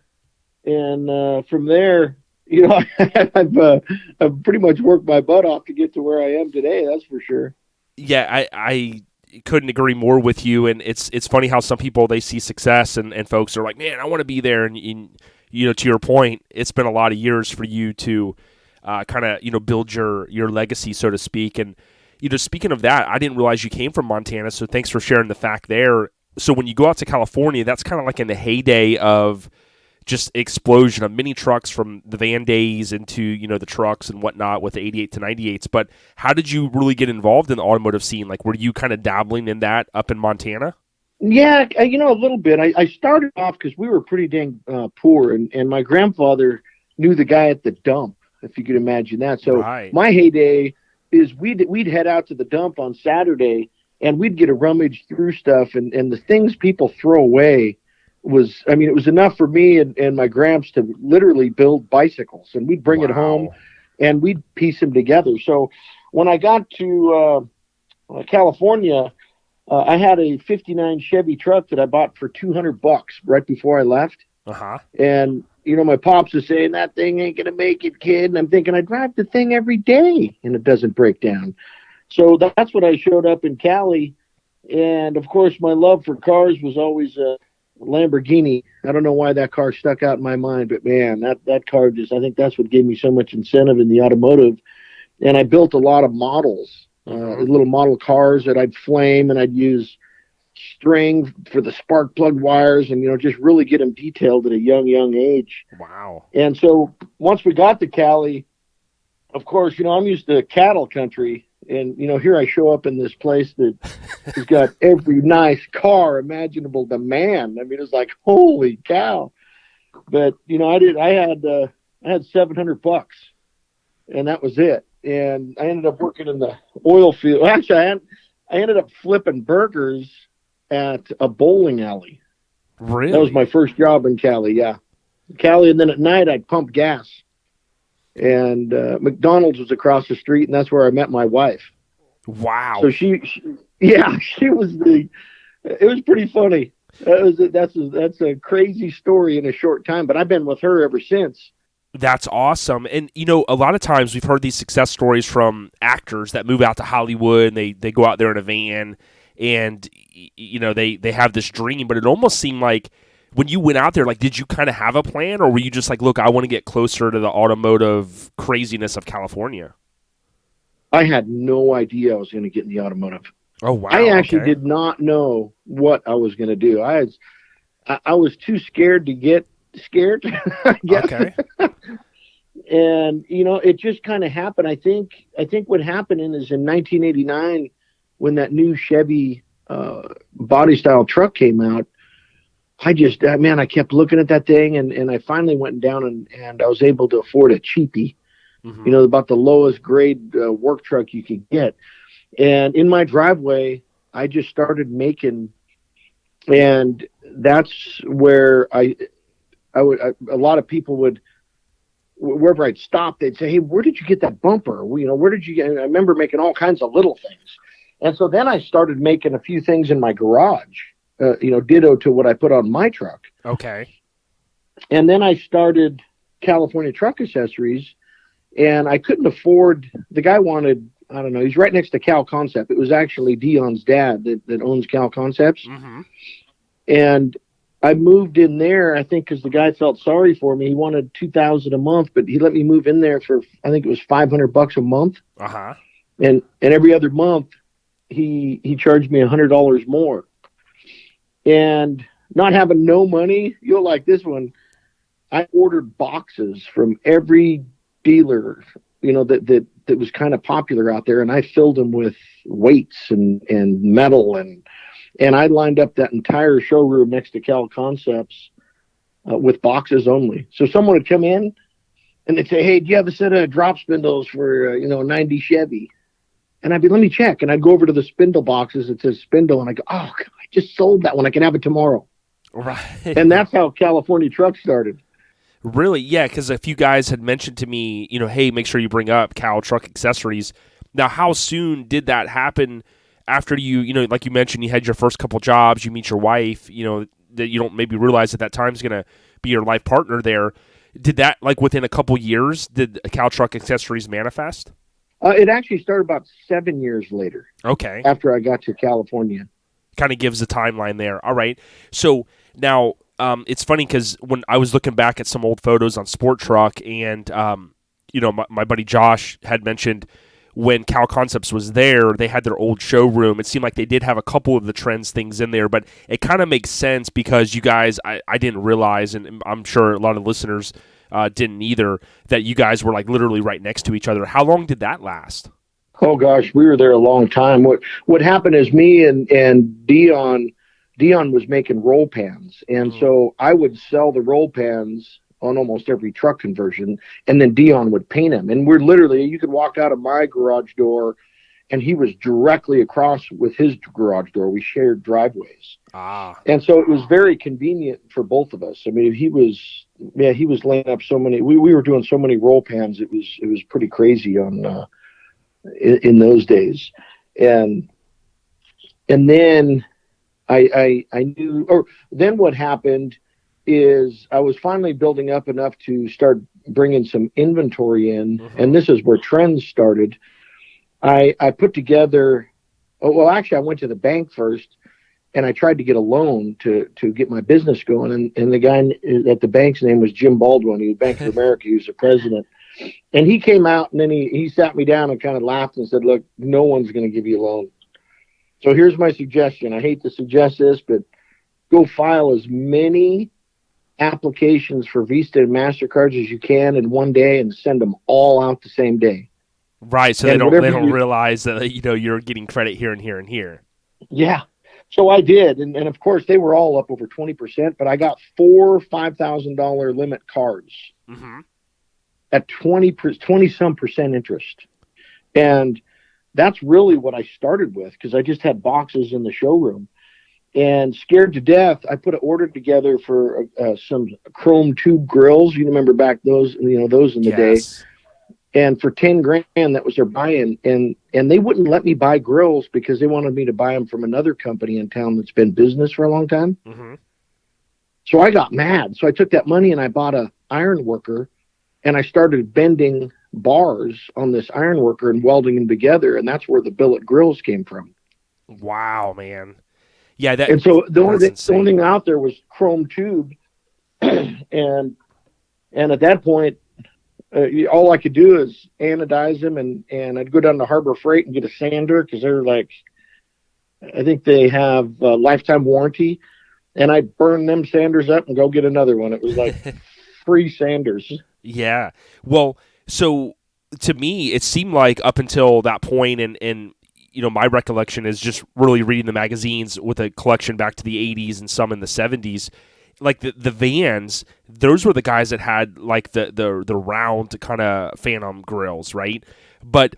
And from there, I've pretty much worked my butt off to get to where I am today. That's for sure. Yeah, I couldn't agree more with you. And it's funny how some people, they see success and folks are like, man, I want to be there. And to your point, it's been a lot of years for you to kind of, build your legacy, so to speak. And, speaking of that, I didn't realize you came from Montana, so thanks for sharing the fact there. So when you go out to California, that's kind of like in the heyday of just explosion of mini trucks from the van days into, the trucks and whatnot with the 88 to 98s. But how did you really get involved in the automotive scene? Like, were you kind of dabbling in that up in Montana? Yeah, a little bit. I started off because we were pretty dang poor, and my grandfather knew the guy at the dump, if you could imagine that. So Right. My heyday is we'd head out to the dump on Saturday, and we'd get a rummage through stuff, and the things people throw away it was enough for me and my gramps to literally build bicycles, and we'd bring it home and we'd piece them together. So when I got to California, I had a 59 Chevy truck that I bought for $200 right before I left. Uh-huh. And, my pops was saying, that thing ain't going to make it, kid. And I'm thinking, I drive the thing every day and it doesn't break down. So that's when I showed up in Cali. And of course, my love for cars was always a Lamborghini. I don't know why that car stuck out in my mind, but man, that car I think that's what gave me so much incentive in the automotive. And I built a lot of models, little model cars that I'd flame, and I'd use string for the spark plug wires, and just really get them detailed at a young age. Wow. And so once we got to Cali, of course, I'm used to cattle country, and here I show up in this place that has got every nice car imaginable to man. I mean, it's like, holy cow. But I had $700, and that was it. And I ended up working in the oil field. Actually, I ended up flipping burgers at a bowling alley. Really? That was my first job in Cali, yeah. Cali, and then at night I'd pump gas. And McDonald's was across the street, and that's where I met my wife. Wow. So she was it was pretty funny. That's a crazy story in a short time, but I've been with her ever since. That's awesome. And, a lot of times we've heard these success stories from actors that move out to Hollywood, and they go out there in a van, and, they have this dream. But it almost seemed like when you went out there, like, did you kind of have a plan, or were you just like, look, I want to get closer to the automotive craziness of California? I had no idea I was going to get in the automotive. Oh, wow. I actually did not know what I was going to do. I was too scared to get scared, I guess. Okay. And, it just kind of happened. I think what happened is in 1989, when that new Chevy body style truck came out, I kept looking at that thing, and I finally went down and I was able to afford a cheapie, about the lowest grade work truck you could get. And in my driveway, I just started making And that's where a lot of people would, wherever I'd stop, they'd say, "Hey, where did you get that bumper? Where did you get?" And I remember making all kinds of little things. And so then I started making a few things in my garage, ditto to what I put on my truck. Okay. And then I started California Truck Accessories, and I couldn't afford, the guy wanted, I don't know, he's right next to Cal Concept. It was actually Dion's dad that owns Cal Concepts. Mm-hmm. And I moved in there, I think, because the guy felt sorry for me. He wanted $2,000 a month, but he let me move in there for, I think it was $500 a month. Uh-huh. And every other month, he charged me $100 more. And not having no money, you'll like this one. I ordered boxes from every dealer, that was kind of popular out there, and I filled them with weights and metal, and I lined up that entire showroom next to Cal Concepts with boxes only. So someone would come in and they'd say, "Hey, do you have a set of drop spindles for a 90 Chevy?" And I'd be, "Let me check." And I'd go over to the spindle boxes. It says spindle, and I go, "Oh, God, I just sold that one. I can have it tomorrow." Right. And that's how California Truck started. Really? Yeah, because a few guys had mentioned to me, hey, make sure you bring up Cal Truck Accessories. Now, how soon did that happen after you, like you mentioned, you had your first couple jobs, you meet your wife, that you don't maybe realize at that time's going to be your life partner there. Did that, within a couple years, did Cal Truck Accessories manifest? It actually started about 7 years later. Okay. After I got to California. Kind of gives a timeline there. All right. So now it's funny because when I was looking back at some old photos on Sport Truck, and my buddy Josh had mentioned when Cal Concepts was there, they had their old showroom. It seemed like they did have a couple of the Trenz things in there, but it kind of makes sense because you guys, I didn't realize, and I'm sure a lot of listeners didn't either, that you guys were literally right next to each other. How long did that last? Oh gosh, we were there a long time. What happened is me and Dion was making roll pans, and so I would sell the roll pans on almost every truck conversion, and then Dion would paint them. And we're literally, you could walk out of my garage door, and he was directly across with his garage door. We shared driveways. And so it was very convenient for both of us. I mean, he was laying up so many. We were doing so many roll pans. It was pretty crazy on. In those days, and then I knew, or then what happened is I was finally building up enough to start bringing some inventory in, and this is where Trenz started. I put together, actually I went to the bank first, and I tried to get a loan to get my business going, and the guy at the bank's name was Jim Baldwin. He was Bank of America. He was the president. And he came out, and then he sat me down and kind of laughed and said, "Look, no one's going to give you a loan. So here's my suggestion. I hate to suggest this, but go file as many applications for Visa and MasterCards as you can in one day and send them all out the same day." Right, so they don't realize that you're getting credit here and here and here. Yeah. So I did, and of course they were all up over 20%, but I got 4 $5,000 limit cards. Mm-hmm. At 20-some% interest. And that's really what I started with, because I just had boxes in the showroom. And scared to death, I put an order together for some chrome tube grills. You remember back those in the day. And for $10,000, that was their buy-in. And they wouldn't let me buy grills because they wanted me to buy them from another company in town that's been in business for a long time. Mm-hmm. So I got mad. So I took that money and I bought a iron worker. And I started bending bars on this iron worker and welding them together, and that's where the billet grills came from. Wow, man! Yeah, and so the only thing out there was chrome tube, and at that point, all I could do is anodize them, and I'd go down to Harbor Freight and get a sander because they're I think they have a lifetime warranty, and I'd burn them sanders up and go get another one. It was free sanders. Yeah. Well, so to me, it seemed like up until that point, and my recollection is just really reading the magazines with a collection back to the 80s and some in the 70s, the vans, those were the guys that had the round kind of Phantom grills, right? But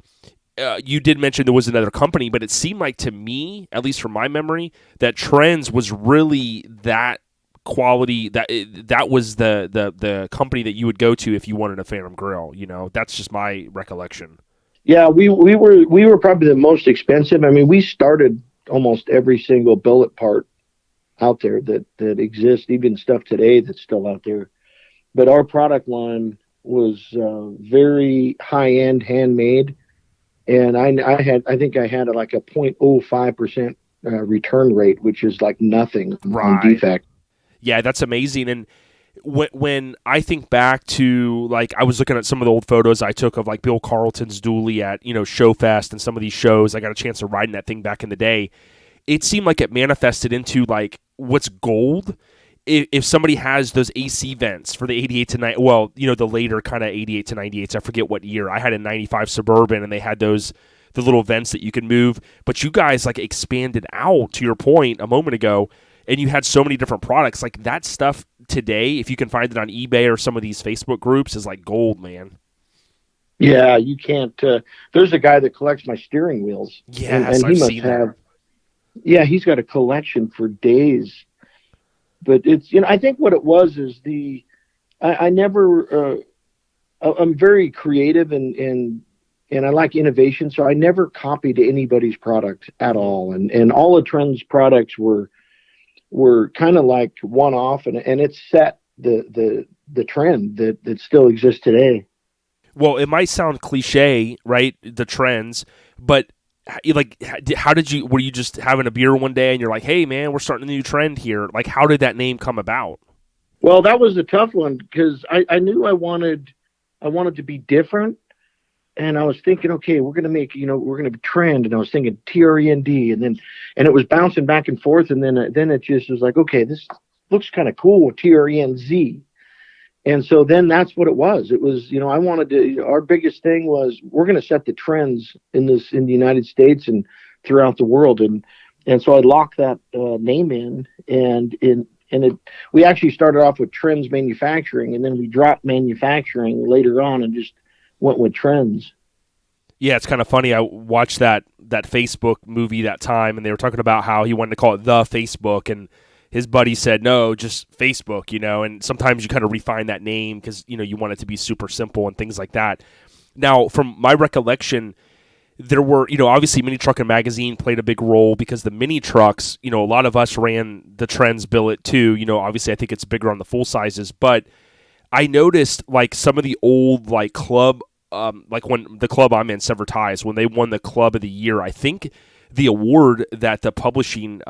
you did mention there was another company, but it seemed like to me, at least from my memory, that Trenz was really that quality. That was the company that you would go to if you wanted a Phantom grill. That's just my recollection. Yeah, we were probably the most expensive. I mean, we started almost every single billet part out there that exists, even stuff today that's still out there. But our product line was very high end, handmade, and I think I had like a 0.05% return rate, which is like nothing on defect. Yeah, that's amazing. And when I think back to, like, I was looking at some of the old photos I took of like Bill Carlton's dually at Showfest and some of these shows. I got a chance to ride in that thing back in the day. It seemed like it manifested into like what's gold. If somebody has those AC vents for the 88 to 90, the later kind of 88 to 98s, I forget what year. I had a 95 Suburban, and they had the little vents that you can move. But you guys like expanded out, to your point a moment ago, and you had so many different products. Like that stuff today, if you can find it on eBay or some of these Facebook groups, is like gold, man. Yeah, you can't. There's a guy that collects my steering wheels. Yes, and he must have. Yeah, he's got a collection for days. But it's, I think what it was is I never, I'm very creative and I like innovation. So I never copied anybody's product at all. And all of Trenz products were kind of like one off, and it set the trend that still exists today. Well, it might sound cliche, right? The Trenz, but how did you? Were you just having a beer one day and you're like, "Hey, man, we're starting a new trend here"? Like, how did that name come about? Well, that was a tough one because I knew I wanted to be different, and I was thinking, okay, we're gonna make we're gonna be trend, and I was thinking TREND, and it was bouncing back and forth, and then it just was like, okay, this looks kind of cool with TRENZ. And so then that's what it was. It was, I wanted to, our biggest thing was we're going to set the trends in the United States and throughout the world. And so I locked that name in, we actually started off with Trenz Manufacturing, and then we dropped manufacturing later on and just went with Trenz. Yeah, it's kind of funny. I watched that Facebook movie that time, and they were talking about how he wanted to call it The Facebook, and his buddy said, no, just Facebook, and sometimes you kind of refine that name because, you want it to be super simple and things like that. Now, from my recollection, there were, obviously Mini Truckin magazine played a big role because the mini trucks, a lot of us ran the Trenz billet too. Obviously I think it's bigger on the full sizes, but I noticed like some of the old like club, like when the club I'm in, Sever Ties, when they won the Club of the Year, I think the award that the publishing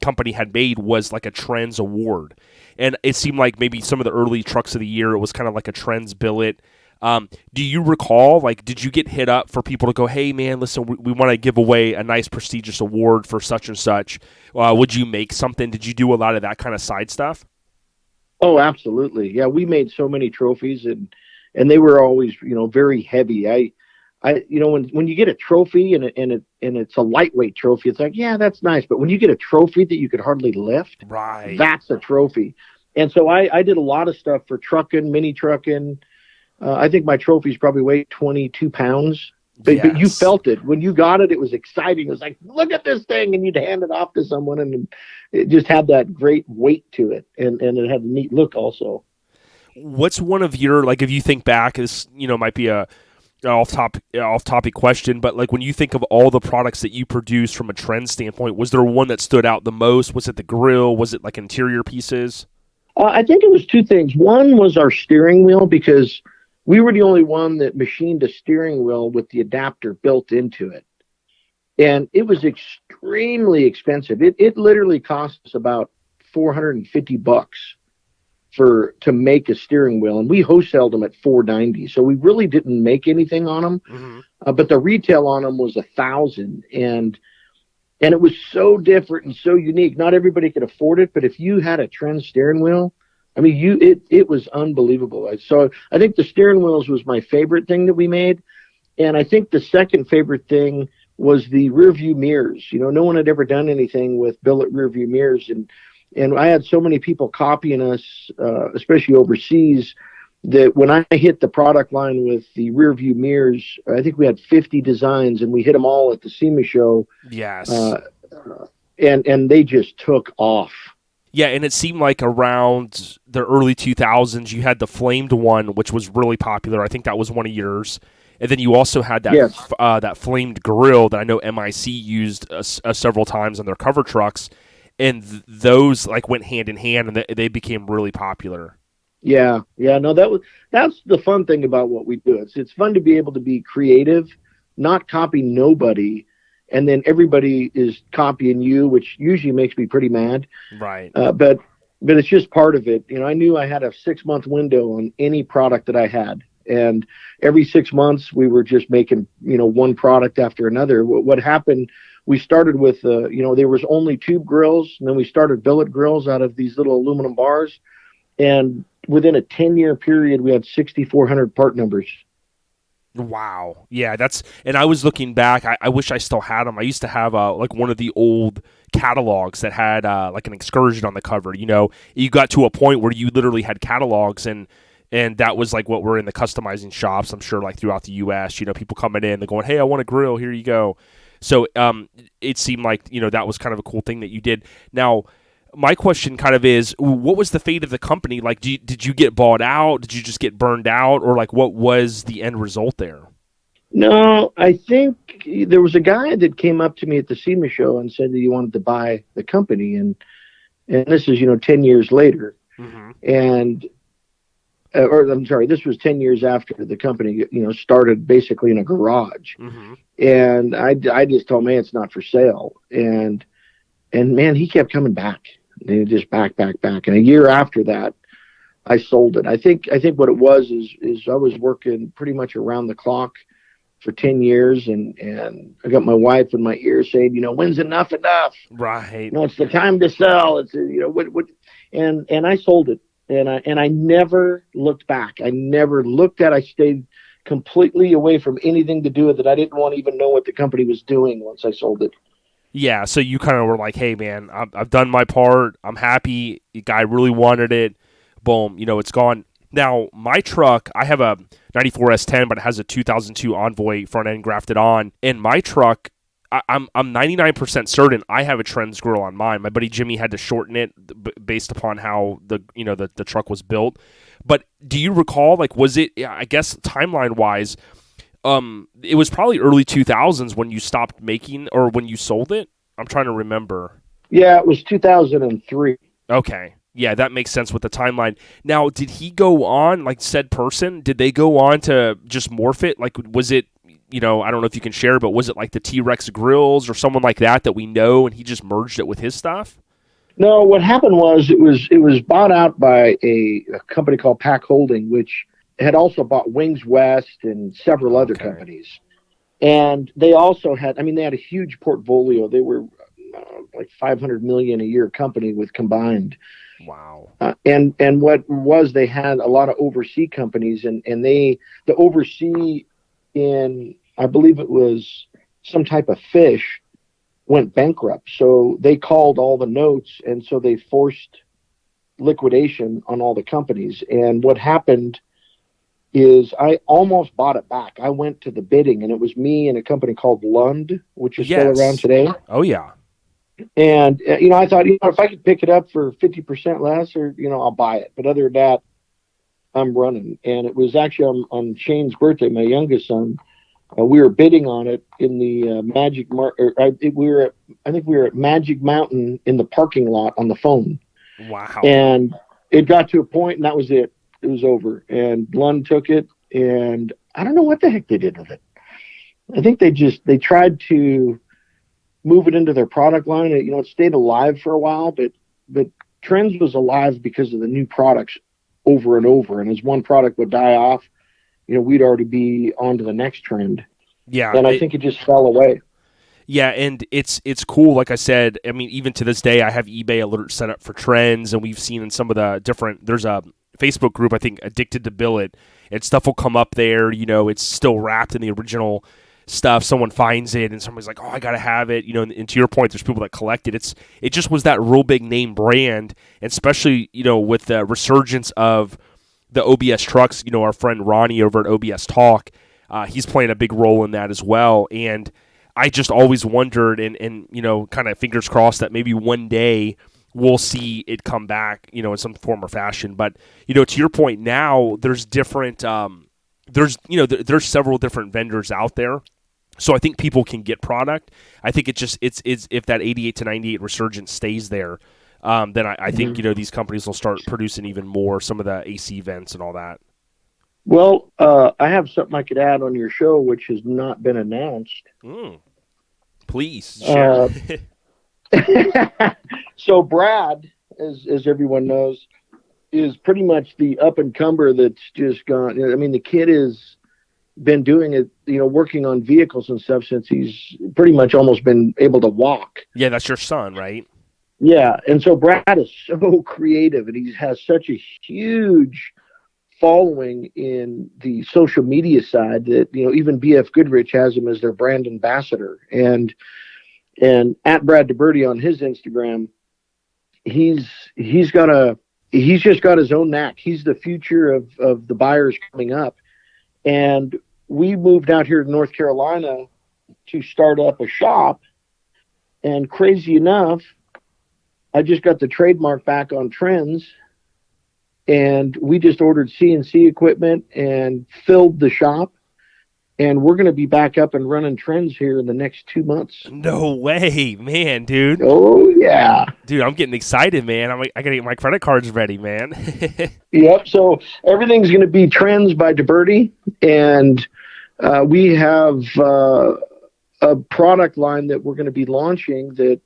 company had made was like a Trenz award. And it seemed like maybe some of the early trucks of the year, it was kind of like a Trenz billet. Do you recall, like, did you get hit up for people to go, hey, man, listen, we want to give away a nice prestigious award for such and such. Would you make something? Did you do a lot of that kind of side stuff? Oh, absolutely. Yeah, we made so many trophies, and they were always, very heavy. When you get a trophy and it's a lightweight trophy, it's like, yeah, that's nice. But when you get a trophy that you could hardly lift, right, that's a trophy. And so I did a lot of stuff for Truckin, Mini Truckin. I think my trophies probably weighed 22 pounds. But you felt it. When you got it, it was exciting. It was like, look at this thing. And you'd hand it off to someone, and it just had that great weight to it. And it had a neat look also. What's one of your, like, if you think back, this, might be a off-topic question, but like when you think of all the products that you produced from a Trenz standpoint, was there one that stood out the most? Was it the grill? Was it like interior pieces? I think it was two things. One was our steering wheel, because we were the only one that machined a steering wheel with the adapter built into it. And it was extremely expensive. It literally cost us about $450 to make a steering wheel, and we wholesaled them at $490. So we really didn't make anything on them. Mm-hmm. But the retail on them was $1,000, and it was so different and so unique. Not everybody could afford it, but if you had a Trenz steering wheel, I mean, it was unbelievable. So I think the steering wheels was my favorite thing that we made, and I think the second favorite thing was the rear view mirrors. No one had ever done anything with billet rear view mirrors, and I had so many people copying us, especially overseas, that when I hit the product line with the rear view mirrors, I think we had 50 designs, and we hit them all at the SEMA show. Yes. And they just took off. Yeah, and it seemed like around the early 2000s, you had the flamed one, which was really popular. I think that was one of yours. And then you also had that that flamed grill that I know MIC used several times on their cover trucks, and those like went hand in hand, and they became really popular. Yeah. No, that's the fun thing about what we do. It's fun to be able to be creative, not copy nobody, and then everybody is copying you, which usually makes me pretty mad. Right. But it's just part of it. I knew I had a 6-month window on any product that I had. And every 6 months we were just making, one product after another. What happened, we started with, there was only tube grills, and then we started billet grills out of these little aluminum bars. And within a 10-year period, we had 6,400 part numbers. Wow. Yeah, and I was looking back. I wish I still had them. I used to have like one of the old catalogs that had like an excursion on the cover. You got to a point where you literally had catalogs, and that was like what we're in the customizing shops, I'm sure, like throughout the U.S., people coming in, they're going, hey, I want a grill, here you go. So it seemed like, that was kind of a cool thing that you did. Now, my question kind of is, what was the fate of the company? Like, did you get bought out? Did you just get burned out? Or like, what was the end result there? No, I think there was a guy that came up to me at the SEMA show and said that he wanted to buy the company. And this is, 10 years later. Mm-hmm. And this was 10 years after the company, started basically in a garage. Mm-hmm. And I just told him, man, it's not for sale. And man, he kept coming back. And just back. And a year after that, I sold it. I think what it was is I was working pretty much around the clock for 10 years. And I got my wife in my ear saying, when's enough? Right. It's the time to sell. It's, and I sold it. And I never looked back. I stayed completely away from anything to do with it. I didn't want to even know what the company was doing once I sold it. Yeah, so you kind of were like, hey, man, I've done my part. I'm happy. The guy really wanted it. Boom, it's gone. Now, my truck, I have a 94 S10, but it has a 2002 Envoy front end grafted on. And my truck, I'm 99% certain I have a Trenz grill on mine. My buddy Jimmy had to shorten it based upon how the truck was built. But do you recall, like, was it, I guess timeline wise, it was probably early 2000s when you stopped making or when you sold it? I'm trying to remember. Yeah, it was 2003. Okay. Yeah, that makes sense with the timeline. Now, did he go on, like said person, did they go on to just morph it? Like, was it, I don't know if you can share, but was it like the T-Rex grills or someone like that we know, and he just merged it with his stuff? No, what happened was it was bought out by a company called Pack Holding, which had also bought Wings West and several other companies. And they also had, they had a huge portfolio. They were like $500 million a year company with combined. Wow. And what was, they had a lot of overseas companies, and the overseas in, I believe it was some type of fish, went bankrupt. So they called all the notes, and so they forced liquidation on all the companies. And what happened is I almost bought it back. I went to the bidding, and it was me and a company called Lund, which is still around today. Oh, yeah. And, I thought, if I could pick it up for 50% less, or, I'll buy it. But other than that, I'm running. And it was actually on Shane's birthday, my youngest son. We were bidding on it in the I think we were at Magic Mountain in the parking lot on the phone. Wow. And it got to a point, and that was it. It was over. And Lund took it, and I don't know what the heck they did with it. I think they tried to move it into their product line. It stayed alive for a while, but Trenz was alive because of the new products over and over. And as one product would die off, we'd already be on to the next trend. Yeah. And I think it just fell away. Yeah, and it's cool. Like I said, even to this day, I have eBay alerts set up for Trenz, and we've seen in some of the different, there's a Facebook group, I think, Addicted to Billet, and stuff will come up there. It's still wrapped in the original stuff. Someone finds it, and somebody's like, oh, I got to have it. And to your point, there's people that collect it. It just was that real big name brand, and especially, with the resurgence of the OBS trucks, our friend Ronnie over at OBS Talk, he's playing a big role in that as well. And I just always wondered, and kind of fingers crossed that maybe one day we'll see it come back, in some form or fashion. But, to your point now, there's different, there's several different vendors out there. So I think people can get product. I think it's if that 88 to 98 resurgence stays there, then I think, these companies will start producing even more, some of the AC vents and all that. Well, I have something I could add on your show, which has not been announced. Please share. So Brad, as everyone knows, is pretty much the up-and-comer that's just gone. I mean, the kid has been doing it, working on vehicles and stuff since he's pretty much almost been able to walk. Yeah, that's your son, right? Yeah, and so Brad is so creative, and he has such a huge following in the social media side that, even BF Goodrich has him as their brand ambassador. And at Brad DeBerti on his Instagram, he's just got his own knack. He's the future of the buyers coming up. And we moved out here to North Carolina to start up a shop. And crazy enough, I just got the trademark back on Trenz. And we just ordered CNC equipment and filled the shop. And we're going to be back up and running Trenz here in the next 2 months. No way, man, dude. Oh, yeah. Dude, I'm getting excited, man. I got to get my credit cards ready, man. Yep. So everything's going to be Trenz by DeBerti. And we have a product line that we're going to be launching that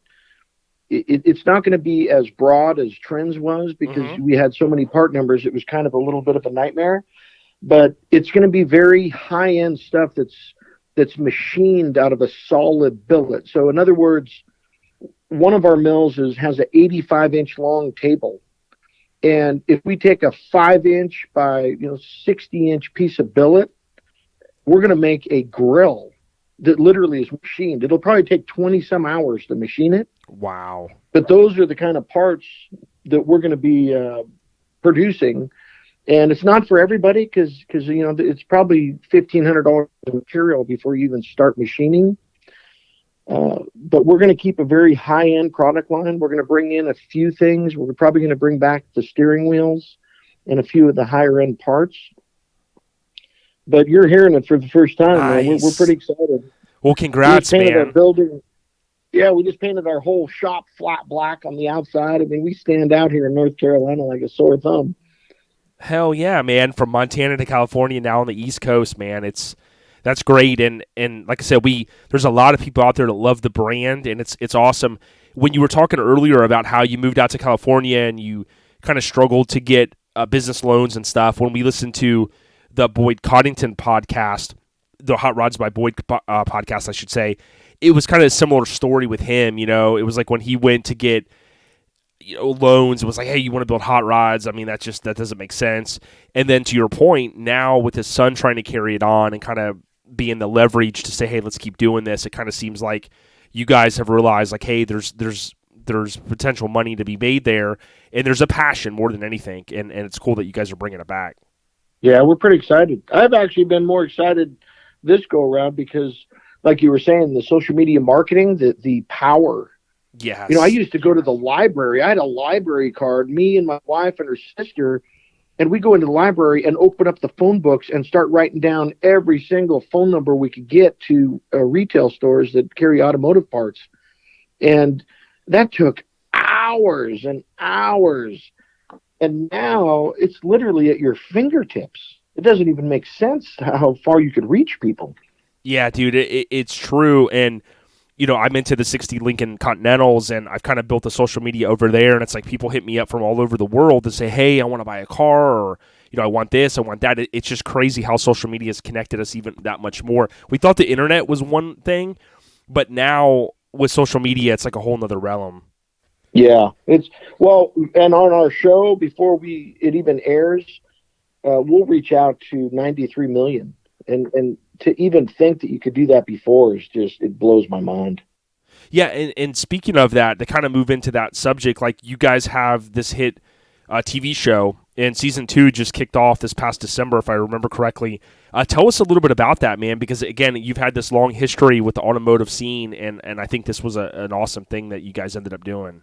it's not going to be as broad as Trenz was because we had so many part numbers. It was kind of a little bit of a nightmare. But it's going to be very high-end stuff that's machined out of a solid billet. So in other words, one of our mills has an 85-inch long table. And if we take a 5-inch by 60-inch piece of billet, we're going to make a grill that literally is machined. It'll probably take 20-some hours to machine it. Wow. But those are the kind of parts that we're going to be producing. And it's not for everybody because it's probably $1,500 of material before you even start machining. But we're going to keep a very high-end product line. We're going to bring in a few things. We're probably going to bring back the steering wheels and a few of the higher-end parts. But you're hearing it for the first time, nice. Man. We're pretty excited. Well, congrats, we painted man. Our building. Yeah, we just painted our whole shop flat black on the outside. I mean, we stand out here in North Carolina like a sore thumb. Hell yeah, man! From Montana to California, now on the East Coast, man. That's great, and like I said, there's a lot of people out there that love the brand, and it's awesome. When you were talking earlier about how you moved out to California and you kind of struggled to get business loans and stuff, when we listened to the Boyd Coddington podcast, the Hot Rods by Boyd podcast, I should say, it was kind of a similar story with him. It was like when he went to get loans, it was like, hey, you want to build hot rods? I mean, that doesn't make sense. And then to your point, now with his son trying to carry it on and kind of being the leverage to say, hey, let's keep doing this, it kind of seems like you guys have realized like, hey, there's potential money to be made there, and there's a passion more than anything, and it's cool that you guys are bringing it back. Yeah, we're pretty excited. I've actually been more excited this go around because, like you were saying, the social media marketing, the power. Yes. I used to go to the library. I had a library card, me and my wife and her sister, and we go into the library and open up the phone books and start writing down every single phone number we could get to retail stores that carry automotive parts. And that took hours and hours. And now it's literally at your fingertips. It doesn't even make sense how far you could reach people. Yeah, dude, it's true. And I'm into the 60 Lincoln Continentals, and I've kind of built the social media over there, and it's like people hit me up from all over the world to say, hey, I want to buy a car, or, I want this, I want that. It's just crazy how social media has connected us even that much more. We thought the internet was one thing, but now with social media, it's like a whole nother realm. Yeah. And on our show, before it even airs, we'll reach out to 93 million. And to even think that you could do that before it blows my mind. Yeah, and speaking of that, to kind of move into that subject, like you guys have this hit TV show and season 2 just kicked off this past December, if I remember correctly. Tell us a little bit about that, man, because, again, you've had this long history with the automotive scene, and I think this was an awesome thing that you guys ended up doing.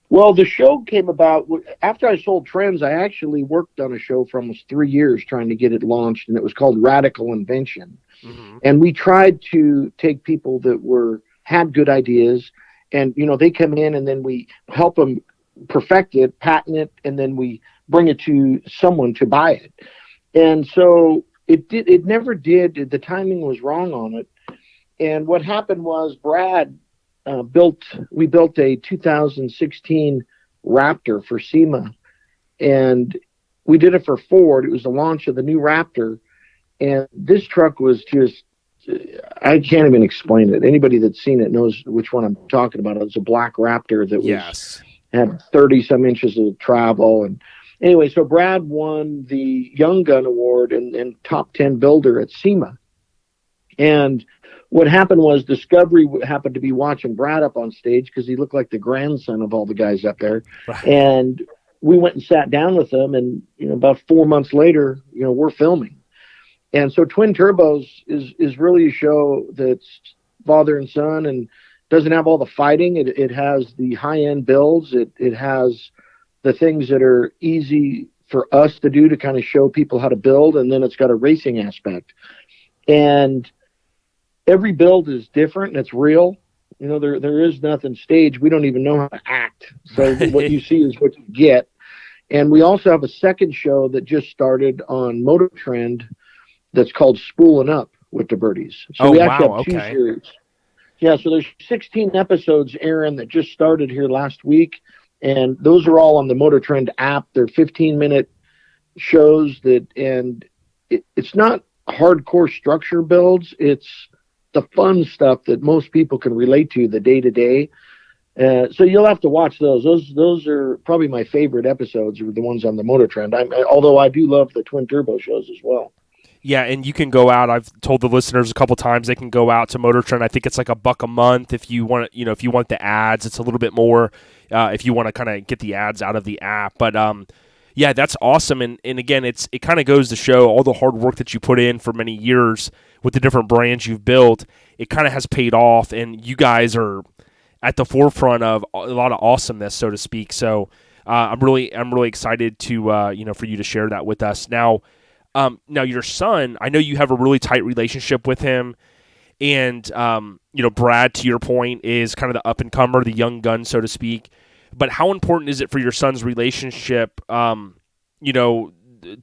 Well, the show came about after I sold Trenz. I actually worked on a show for almost 3 years trying to get it launched, and it was called Radical Invention. Mm-hmm. And we tried to take people that had good ideas, and, they come in, and then we help them perfect it, patent it, and then we bring it to someone to buy it. And so it never did. The timing was wrong on it. And what happened was Brad we built a 2016 Raptor for SEMA, and we did it for Ford. It was the launch of the new Raptor, and this truck was just, I can't even explain it. Anybody that's seen it knows which one I'm talking about. It was a black Raptor that had 30 some inches of travel. And anyway, so Brad won the Young Gun Award and top 10 builder at SEMA. And what happened was Discovery happened to be watching Brad up on stage because he looked like the grandson of all the guys up there. Right. And we went and sat down with them, and about 4 months later, we're filming. And so Twin Turbos is really a show that's father and son and doesn't have all the fighting. It has the high-end builds. It has the things that are easy for us to do to kind of show people how to build, and then it's got a racing aspect. And every build is different, and it's real. There is nothing staged. We don't even know how to act. So what you see is what you get. And we also have a second show that just started on Motor Trend that's called Spooling Up with DeBertis. So we actually have 2 series. Yeah, so there's 16 episodes, Aaron, that just started here last week, and those are all on the Motor Trend app. They're 15-minute shows and it's not hardcore structure builds. It's the fun stuff that most people can relate to, the day-to-day. So you'll have to watch those. Those are probably my favorite episodes, are the ones on the Motor Trend. Although I do love the Twin Turbo shows as well. Yeah, and you can go out. I've told the listeners a couple times they can go out to Motor Trend. I think it's like $1 a month if you want. If you want the ads, it's a little bit more. If you want to kind of get the ads out of the app, but yeah, that's awesome. And again, it kind of goes to show all the hard work that you put in for many years with the different brands you've built. It kind of has paid off, and you guys are at the forefront of a lot of awesomeness, so to speak. So I'm really excited to for you to share that with us now. Now your son, I know you have a really tight relationship with him, and Brad, to your point, is kind of the up and comer, the young gun, so to speak. But how important is it for your son's relationship,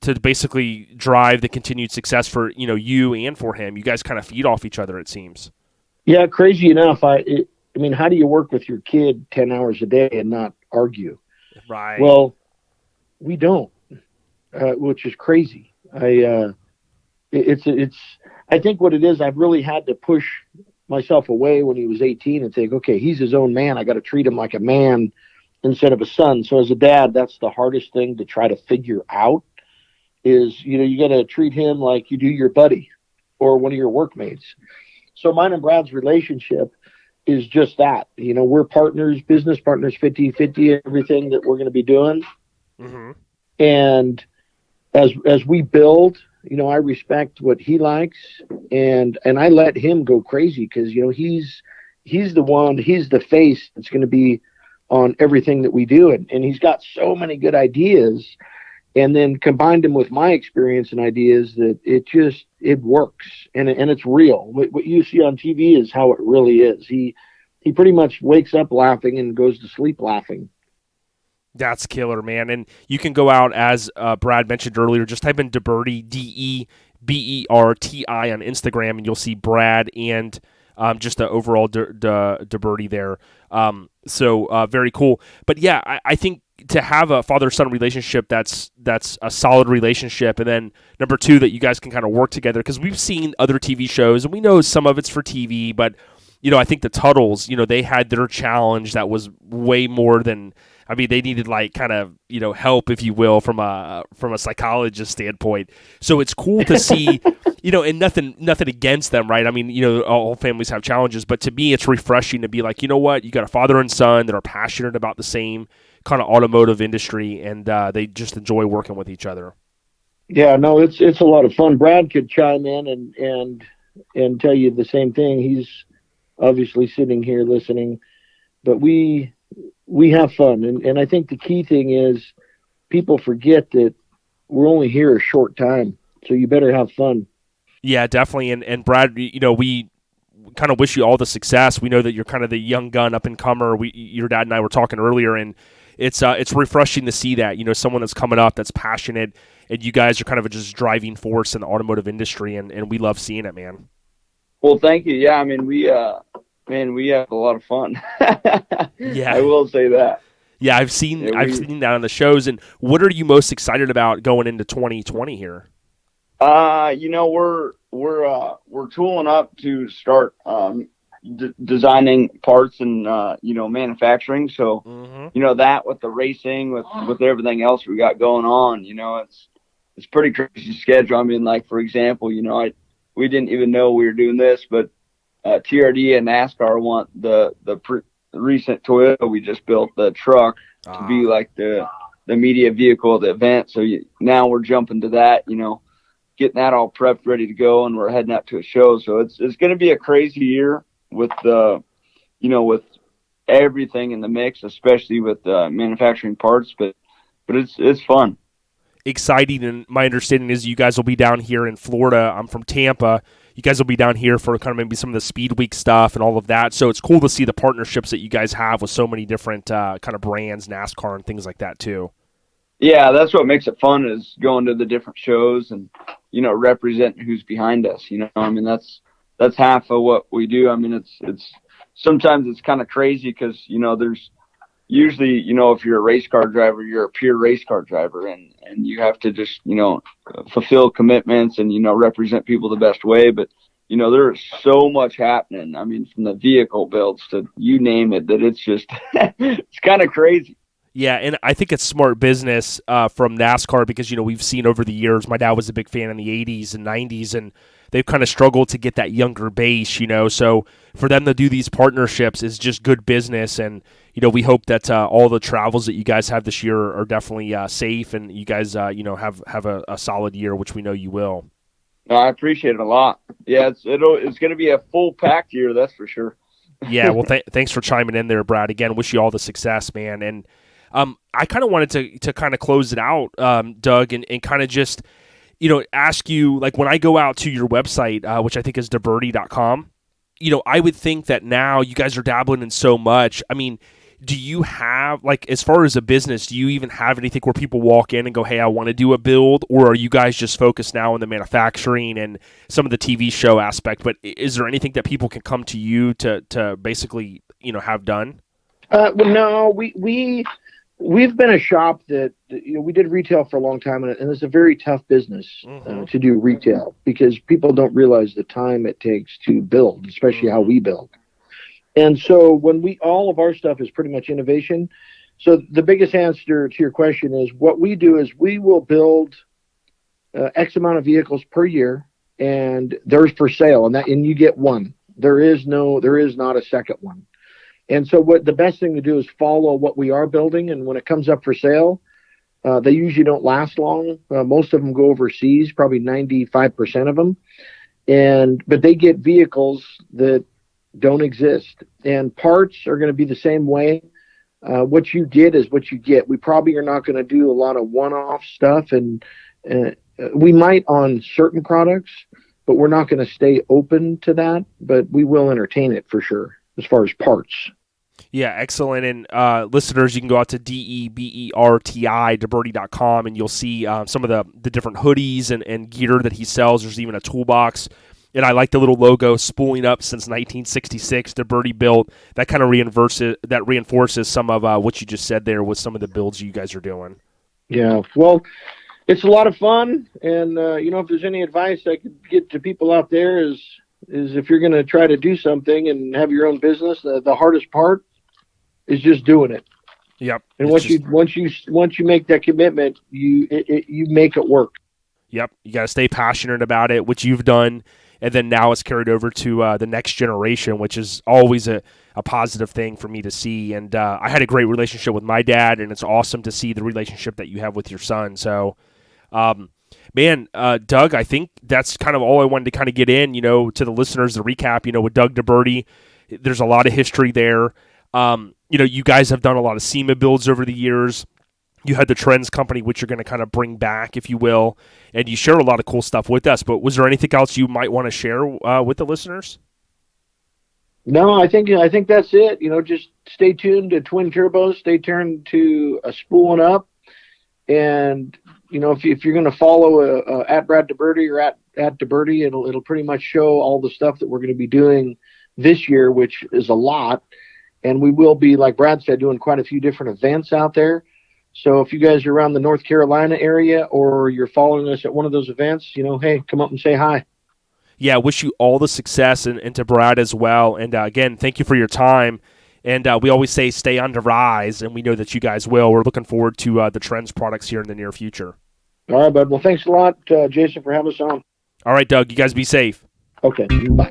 to basically drive the continued success for you and for him? You guys kind of feed off each other, it seems. Yeah, crazy enough. I mean, how do you work with your kid 10 hours a day and not argue? Right. Well, we don't, which is crazy. I think what it is, I've really had to push myself away when he was 18 and think, okay, he's his own man. I got to treat him like a man instead of a son. So as a dad, that's the hardest thing to try to figure out is, you got to treat him like you do your buddy or one of your workmates. So mine and Brad's relationship is just that. We're partners, business partners, 50-50, everything that we're going to be doing. Mm-hmm. And as we build, I respect what he likes, and I let him go crazy because, he's the face that's going to be on everything that we do. And he's got so many good ideas, and then combined them with my experience and ideas that it works and it's real. What you see on TV is how it really is. He pretty much wakes up laughing and goes to sleep laughing. That's killer, man. And you can go out, as Brad mentioned earlier, just type in DeBerti, DeBerti on Instagram, and you'll see Brad and just the overall DeBerti there. So very cool. But yeah, I think to have a father-son relationship that's a solid relationship, and then number two, that you guys can kind of work together, because we've seen other TV shows, and we know some of it's for TV, but I think the Tuttles, they had their challenge that was way more than. I mean, they needed help, if you will, from a psychologist standpoint. So it's cool to see, and nothing against them, right? I mean, all families have challenges, but to me, it's refreshing to be like, you know what, you got a father and son that are passionate about the same kind of automotive industry, and they just enjoy working with each other. Yeah, no, it's a lot of fun. Brad could chime in and tell you the same thing. He's obviously sitting here listening, but we have fun, and I think the key thing is people forget that we're only here a short time, so you better have fun. Yeah, definitely. And Brad, we kind of wish you all the success. We know that you're kind of the young gun up and comer. Your dad and I were talking earlier, and it's refreshing to see that, someone that's coming up that's passionate, and you guys are kind of just driving force in the automotive industry, and we love seeing it, man. Well, thank you. Yeah, I mean, we have a lot of fun. Yeah, I will say that. Yeah, I've seen that on the shows. And what are you most excited about going into 2020 here? We're tooling up to start designing parts and manufacturing. So that with the racing, with everything else we got going on, it's pretty crazy schedule. I mean, like for example, we didn't even know we were doing this, but TRD and NASCAR want the recent Toyota we just built, the truck, to be like the media vehicle of the event. So now we're jumping to that, getting that all prepped, ready to go, and we're heading out to a show. So it's going to be a crazy year with with everything in the mix, especially with manufacturing parts. But it's fun. Exciting, and my understanding is you guys will be down here in Florida. I'm from Tampa. You guys will be down here for kind of maybe some of the Speed Week stuff and all of that. So it's cool to see the partnerships that you guys have with so many different kind of brands, NASCAR and things like that too. Yeah, that's what makes it fun, is going to the different shows and representing who's behind us. I mean, that's half of what we do. I mean, it's sometimes it's kind of crazy because there's usually, if you're a race car driver, you're a pure race car driver, and you have to just, fulfill commitments and, represent people the best way. But, there's so much happening. I mean, from the vehicle builds to you name it, that it's just, it's kind of crazy. Yeah, and I think it's smart business from NASCAR because, we've seen over the years, my dad was a big fan in the 80s and 90s, and they've kind of struggled to get that younger base, so for them to do these partnerships is just good business. And, we hope that all the travels that you guys have this year are definitely safe, and you guys, have a solid year, which we know you will. No, I appreciate it a lot. Yeah, it's going to be a full packed year, that's for sure. Yeah, well, thanks for chiming in there, Brad. Again, wish you all the success, man. And I kind of wanted to kind of close it out, Doug, and kind of just, ask you, like, when I go out to your website, which I think is DeBerti.com, I would think that now you guys are dabbling in so much. I mean, do you have, like, as far as a business, do you even have anything where people walk in and go, hey, I want to do a build? Or are you guys just focused now on the manufacturing and some of the TV show aspect? But is there anything that people can come to you to basically, have done? Well, no, we've been a shop that, we did retail for a long time, and it's a very tough business to do retail because people don't realize the time it takes to build, especially how we build. And so when all of our stuff is pretty much innovation. So the biggest answer to your question is what we do is we will build X amount of vehicles per year, and they're for sale, and you get one. There is not a second one. And so the best thing to do is follow what we are building. And when it comes up for sale, they usually don't last long. Most of them go overseas, probably 95% of them. But they get vehicles that don't exist. And parts are going to be the same way. What you get is what you get. We probably are not going to do a lot of one-off stuff. And we might on certain products, but we're not going to stay open to that. But we will entertain it for sure, as far as parts. Yeah, excellent. And listeners, you can go out to DeBerti.com, and you'll see some of the different hoodies and gear that he sells. There's even a toolbox. And I like the little logo spooling up since 1966, DeBerti built. That kind of reinforces some of what you just said there with some of the builds you guys are doing. Yeah, well, it's a lot of fun. And, if there's any advice I could get to people out there is if you're going to try to do something and have your own business, the hardest part is just doing it. Yep. And once you make that commitment, you make it work. Yep. You got to stay passionate about it, which you've done. and then now it's carried over to the next generation, which is always a positive thing for me to see. And I had a great relationship with my dad, and it's awesome to see the relationship that you have with your son. So, man, Doug, I think that's kind of all I wanted to kind of get in, to the listeners, the recap, with Doug DeBerti. There's a lot of history there. You guys have done a lot of SEMA builds over the years. You had the Trenz company, which you're going to kind of bring back, if you will, and you share a lot of cool stuff with us. But was there anything else you might want to share with the listeners? No, I think that's it. Just stay tuned to Twin Turbos. Stay tuned to a Spooling Up, and if you're going to follow at Brad DeBerti or at DeBerti, it'll pretty much show all the stuff that we're going to be doing this year, which is a lot. And we will be, like Brad said, doing quite a few different events out there. So if you guys are around the North Carolina area or you're following us at one of those events, hey, come up and say hi. Yeah, I wish you all the success, and to Brad as well. And again, thank you for your time. And we always say stay on the rise, and we know that you guys will. We're looking forward to the Trenz products here in the near future. All right, bud. Well, thanks a lot, Jason, for having us on. All right, Doug, you guys be safe. Okay, bye.